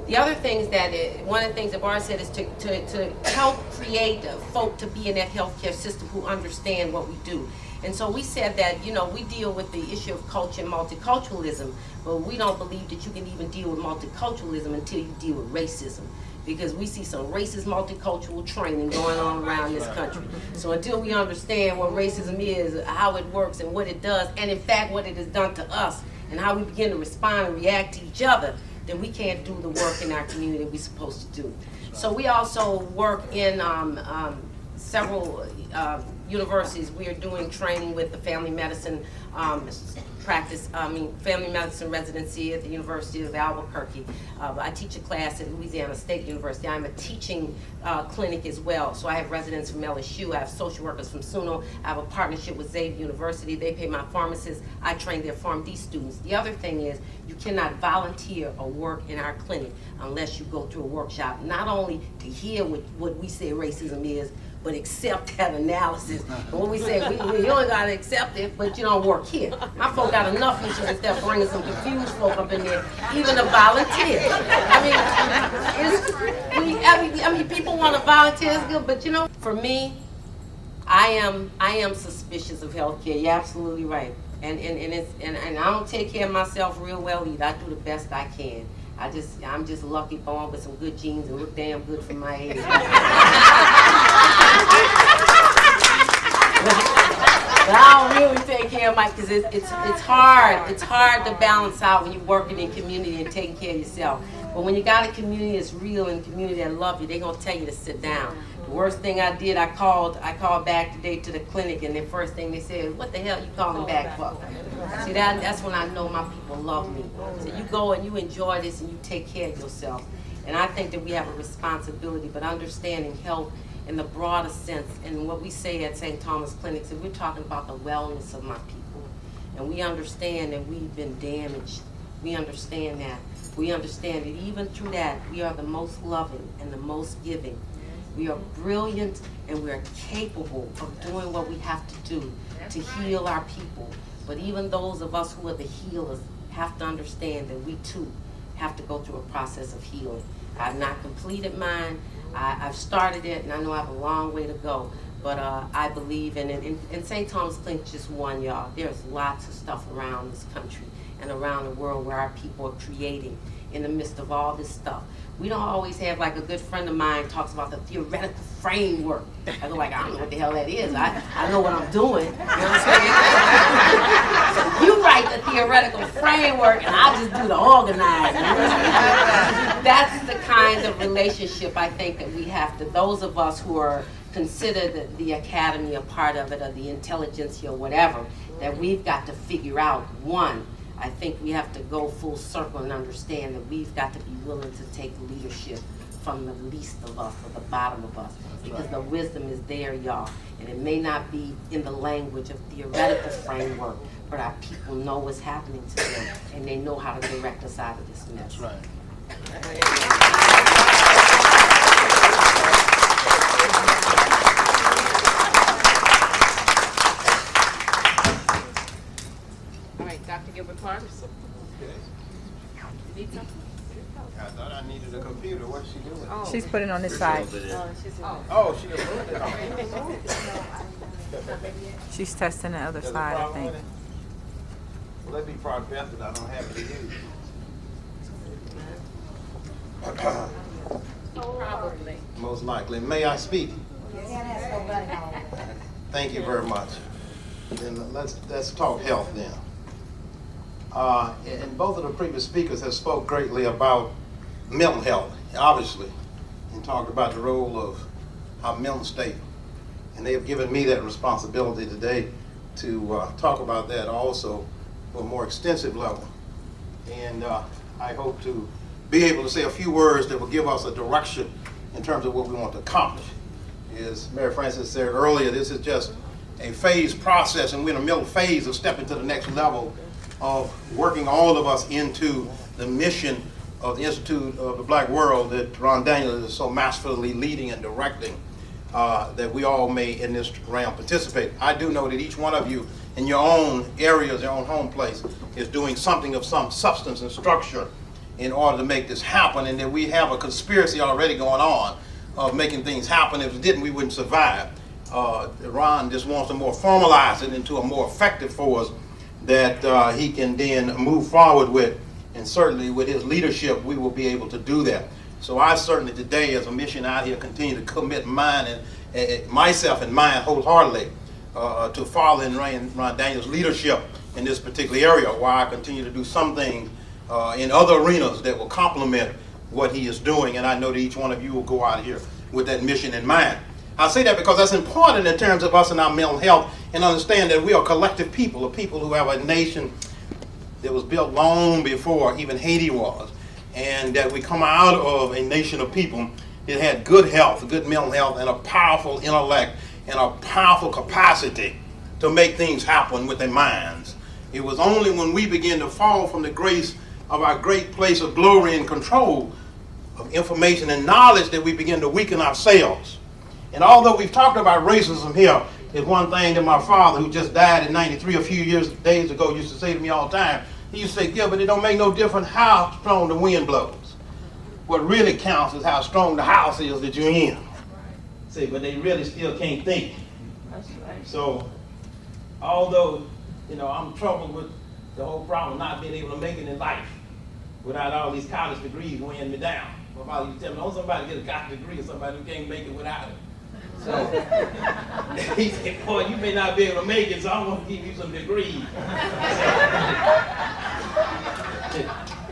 The other thing is that one of the things that Bar said is to help create folk to be in that healthcare system who understand what we do. And so we said that, you know, we deal with the issue of culture and multiculturalism, but we don't believe that you can even deal with multiculturalism until you deal with racism, because we see some racist multicultural training going on around this country. So until we understand what racism is, how it works and what it does, and in fact what it has done to us, and how we begin to respond and react to each other, then we can't do the work in our community we're supposed to do. So we also work in several universities. We are doing training with the family medicine family medicine residency at the University of Albuquerque. I teach a class at Louisiana State University. I'm a teaching clinic as well. So I have residents from LSU, I have social workers from SUNO, I have a partnership with Xavier University. They pay my pharmacists, I train their PharmD students. The other thing is, you cannot volunteer or work in our clinic unless you go through a workshop, not only to hear what we say racism is, but accept that analysis. And when we say, you only gotta accept it, but you don't work here. My folk got enough issues instead of bringing some confused folk up in there, even to volunteer. I mean, people want to volunteer, but you know, for me, I am suspicious of healthcare. You're absolutely right. And I don't take care of myself real well either. I do the best I can. I'm just lucky born with some good genes and look damn good for my age. But I don't really take care of my, because it's hard. It's hard to balance out when you're working in community and taking care of yourself. But when you got a community that's real and a community that love you, they're gonna tell you to sit down. The worst thing I did, I called back today to the clinic, and the first thing they said is, "What the hell you calling back for?" See, that's when I know my people love me. So you go and you enjoy this and you take care of yourself. And I think that we have a responsibility, but understanding health in the broader sense, and what we say at St. Thomas Clinics, is we're talking about the wellness of my people. And we understand that we've been damaged. We understand that. We understand that even through that, we are the most loving and the most giving. We are brilliant and we are capable of doing what we have to do to heal our people. But even those of us who are the healers have to understand that we too have to go through a process of healing. I've not completed mine. I've started it, and I know I have a long way to go. But I believe in it. And St. Thomas Clinic's just one, y'all. There's lots of stuff around this country and around the world where our people are creating in the midst of all this stuff. We don't always have, like a good friend of mine talks about the theoretical framework. I go like, I don't know what the hell that is. I know what I'm doing. You know what I'm saying? So you write the theoretical framework and I just do the organizing. That's the kind of relationship I think that we have to, those of us who are considered the academy a part of it, or the intelligentsia or whatever, that we've got to figure out. One, I think we have to go full circle and understand that we've got to be willing to take leadership from the least of us, or the bottom of us, because the wisdom is there, y'all. And it may not be in the language of theoretical framework, but our people know what's happening to them, and they know how to direct us out of this mess. That's right. All right, Dr. Gilbert Clark. You need something? I thought I needed a computer. What's she doing? Oh. She's putting on this side. Oh, she done moved it. She's testing the other There's a side, I problem think. with it? Well, that'd be probably best that I don't have it to use. Probably. Most likely. May I speak? Thank you very much. Then let's talk health then. And both of the previous speakers have spoke greatly about mental health, obviously, and talked about the role of our mental state. And they have given me that responsibility today to talk about that also on a more extensive level. And I hope to be able to say a few words that will give us a direction in terms of what we want to accomplish. As Mary Frances said earlier, this is just a phased process, and we're in the middle phase of stepping to the next level of working all of us into the mission of the Institute of the Black World that Ron Daniels is so masterfully leading and directing, that we all may in this realm participate. I do know that each one of you in your own areas, your own home place, is doing something of some substance and structure in order to make this happen, and that we have a conspiracy already going on of making things happen. If it didn't, we wouldn't survive. Ron just wants to more formalize it into a more effective force that he can then move forward with, and certainly with his leadership we will be able to do that. So I certainly today, as a mission out here, continue to commit mine and myself and mine wholeheartedly to following Ron Daniels' leadership in this particular area, while I continue to do some things in other arenas that will complement what he is doing, and I know that each one of you will go out here with that mission in mind. I say that because that's important in terms of us and our mental health, and understand that we are collective people, a people who have a nation that was built long before even Haiti was, and that we come out of a nation of people that had good health, good mental health, and a powerful intellect, and a powerful capacity to make things happen with their minds. It was only when we began to fall from the grace of our great place of glory and control of information and knowledge that we begin to weaken ourselves. And although we've talked about racism here, is one thing that my father, who just died in '93 a few days ago, used to say to me all the time. He used to say, Gilbert, it don't make no difference how strong the wind blows. What really counts is how strong the house is that you're in. See, but they really still can't think. So, although, I'm troubled with the whole problem of not being able to make it in life without all these college degrees weighing me down. My father used to tell me, oh, somebody get a college degree or somebody who can't make it without it. So he said, boy, you may not be able to make it, so I want to give you some degrees.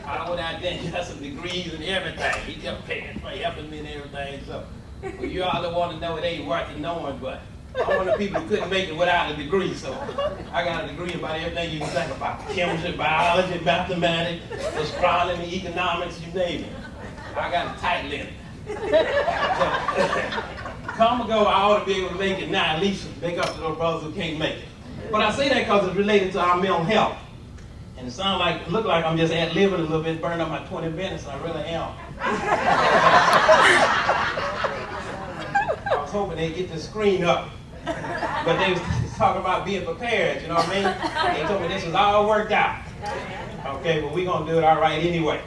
I went out there and got some degrees and everything. He kept paying for helping me and everything. So well, you all that want to know, it ain't worth it knowing, but I'm one of the people who couldn't make it without a degree. So I got a degree about everything you can think about. Chemistry, biology, mathematics, astronomy, economics, you name it. I got a tight lid. So, come ago, I ought to be able to make it now, at least make up to those brothers who can't make it. But I say that because it's related to our mental health. And it look like I'm just ad-libbing a little bit, burning up my 20 minutes, I really am. I was hoping they'd get the screen up. But they was talking about being prepared, you know what I mean? They told me this was all worked out. Okay, but we're going to do it all right anyway.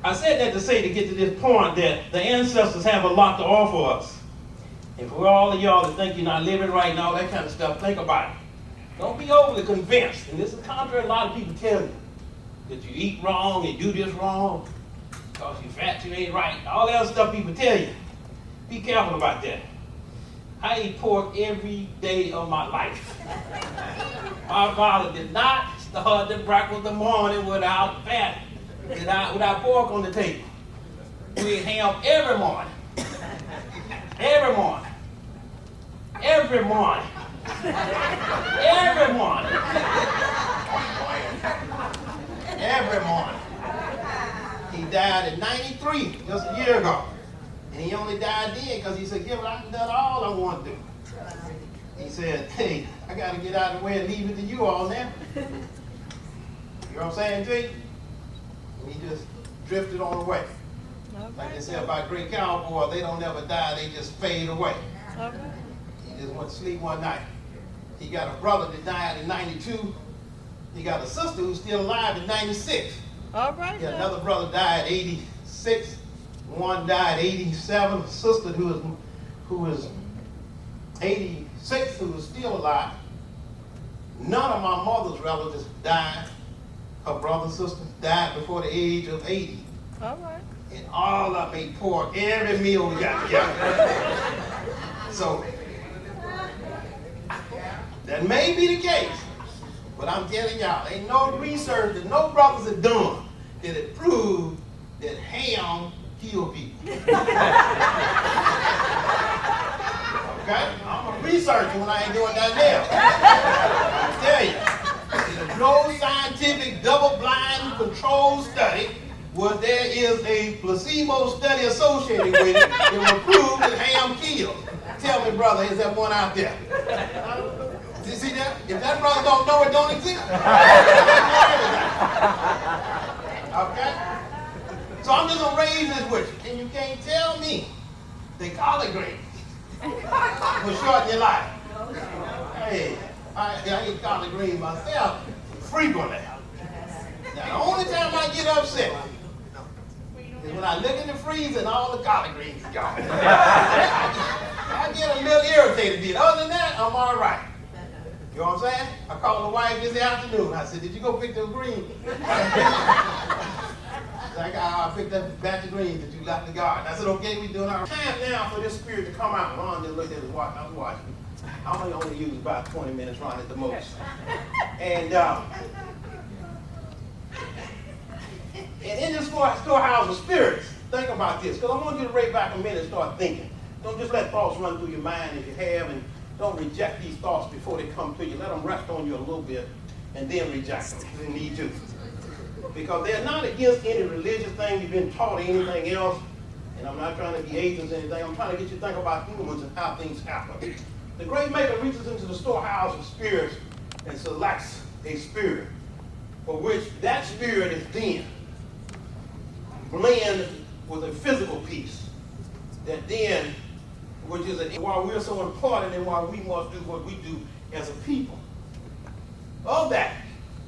I said that to say, to get to this point, that the ancestors have a lot to offer us. And for all of y'all that think you're not living right and all that kind of stuff, think about it. Don't be overly convinced. And this is contrary to a lot of people tell you. That you eat wrong and do this wrong. Because you're fat, you ain't right. All that other stuff people tell you. Be careful about that. I eat pork every day of my life. My father did not start the breakfast in the morning without fat, without pork on the table. We eat ham every morning. Every morning. Every morning. Every morning. Every morning. He died at 93, just a year ago. And he only died then because he said, Gilbert, I've done all I want to do. He said, hey, I got to get out of the way and leave it to you all now. You know what I'm saying to you? And he just drifted on away. Like they say about great cowboys, they don't never die, they just fade away. He just went to sleep one night. He got a brother that died in 92. He got a sister who's still alive in 96. All right. He got another brother died 86. One died 87. A sister who is 86 who is still alive. None of my mother's relatives died. Her brother and sister died before the age of 80. All right. And all of them ate pork every meal we got together. So, that may be the case, but I'm telling y'all, ain't no research that no brothers have done that it proved that ham kill people. Okay? I'm a researcher when I ain't doing that now. I tell you, there's no scientific double-blind controlled study where there is a placebo study associated with it that will prove that ham kills. Tell me, brother, is there one out there? You see that? If that brother don't know it, don't exist. Okay? So I'm just going to raise this with you. And you can't tell me that collard greens will shorten your life. Hey, I eat collard greens myself frequently. Now, the only time I get upset is when I look in the freezer and all the collard greens are gone. I get a little irritated then. Other than that, I'm all right. You know what I'm saying? I called the wife this afternoon. I said, did you go pick those greens? Like, I picked up a batch of greens that you left in the garden. I said, okay, we doing our time now for this spirit to come out. Ron just looked at his watch. I was watching. I only use about 20 minutes, Ron, at the most. And in this storehouse of spirits, think about this, because I want you to rate back a minute and start thinking. Don't just let thoughts run through your mind if you have, and don't reject these thoughts before they come to you. Let them rest on you a little bit, and then reject them if you need to. Because they're not against any religious thing you've been taught or anything else, and I'm not trying to be atheist or anything. I'm trying to get you to think about humans and how things happen. The great maker reaches into the storehouse of spirits and selects a spirit, for which that spirit is then blend with a physical piece that then, which is why we're so important and why we must do what we do as a people. Of that,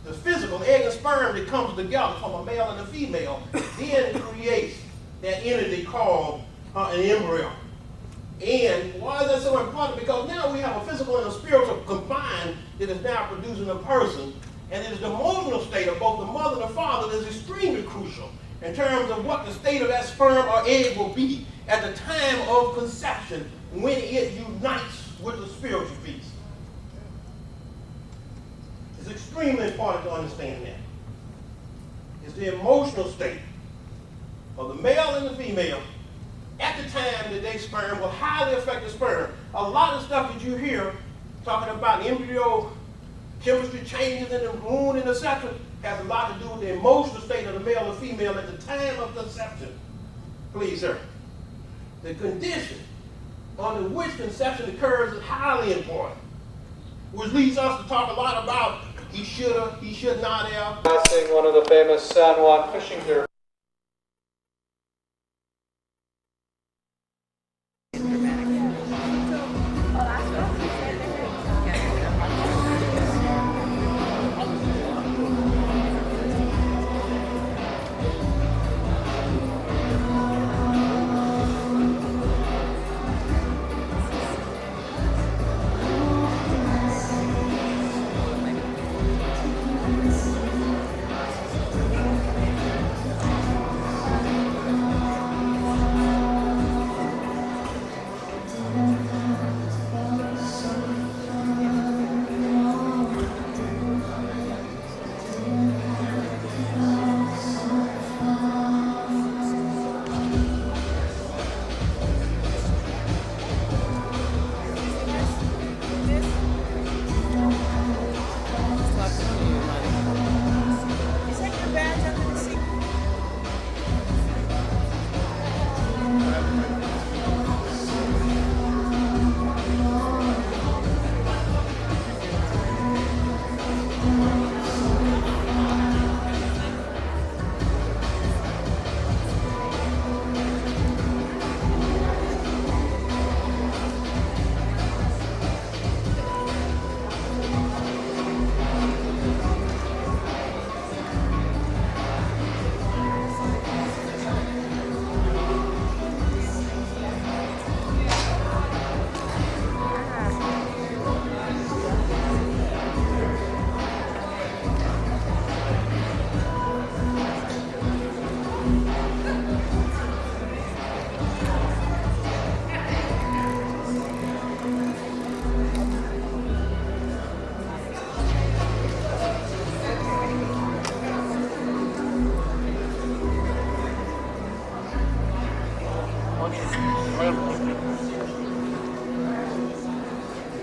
the physical egg and sperm that comes together from a male and a female then creates that entity called an embryo. And why is that so important? Because now we have a physical and a spiritual combined that is now producing a person, and it is the emotional state of both the mother and the father that is extremely crucial in terms of what the state of that sperm or egg will be at the time of conception when it unites with the spiritual piece. It's extremely important to understand that. It's the emotional state of the male and the female at the time that they sperm will highly affect the sperm. A lot of stuff that you hear talking about embryo chemistry changes in the moon and etc. has a lot to do with the emotional state of the male or female at the time of conception. Please, sir. The condition under which conception occurs is highly important, which leads us to talk a lot about he shoulda, he should not have. Passing one of the famous San Juan fishing derbies.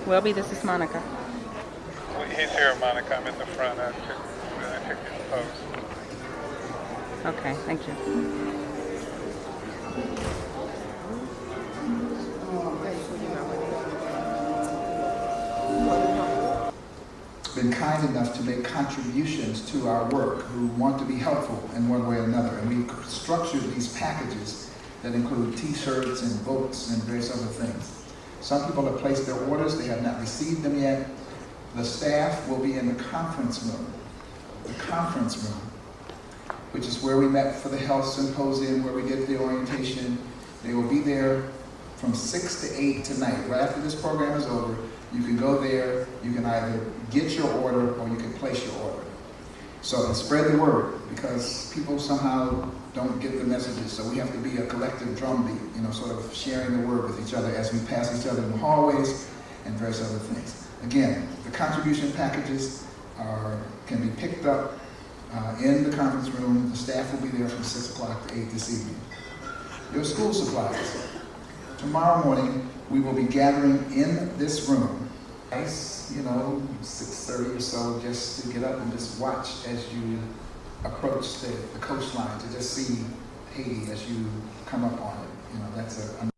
Welby, this is Monica. He's here, Monica. I'm in the front. I took his post. Okay, thank you. Been kind enough to make contributions to our work, who want to be helpful in one way or another. And we've structured these packages that include t-shirts and books and various other things. Some people have placed their orders, they have not received them yet. The staff will be in the conference room, which is where we met for the health symposium, where we did the orientation. They will be there from 6 to 8 tonight. Right after this program is over, you can go there, you can either get your order or you can place your order. So, and spread the word, because people somehow don't get the messages. So we have to be a collective drumbeat, you know, sort of sharing the word with each other as we pass each other in the hallways and various other things. Again, the contribution packages can be picked up in the conference room. The staff will be there from 6 o'clock to 8 this evening. Your school supplies. Tomorrow morning, we will be gathering in this room. Nice, you know, 6:30 or so, just to get up and just watch as you approach the coastline, to just see Haiti as you come up on it. You know, that's a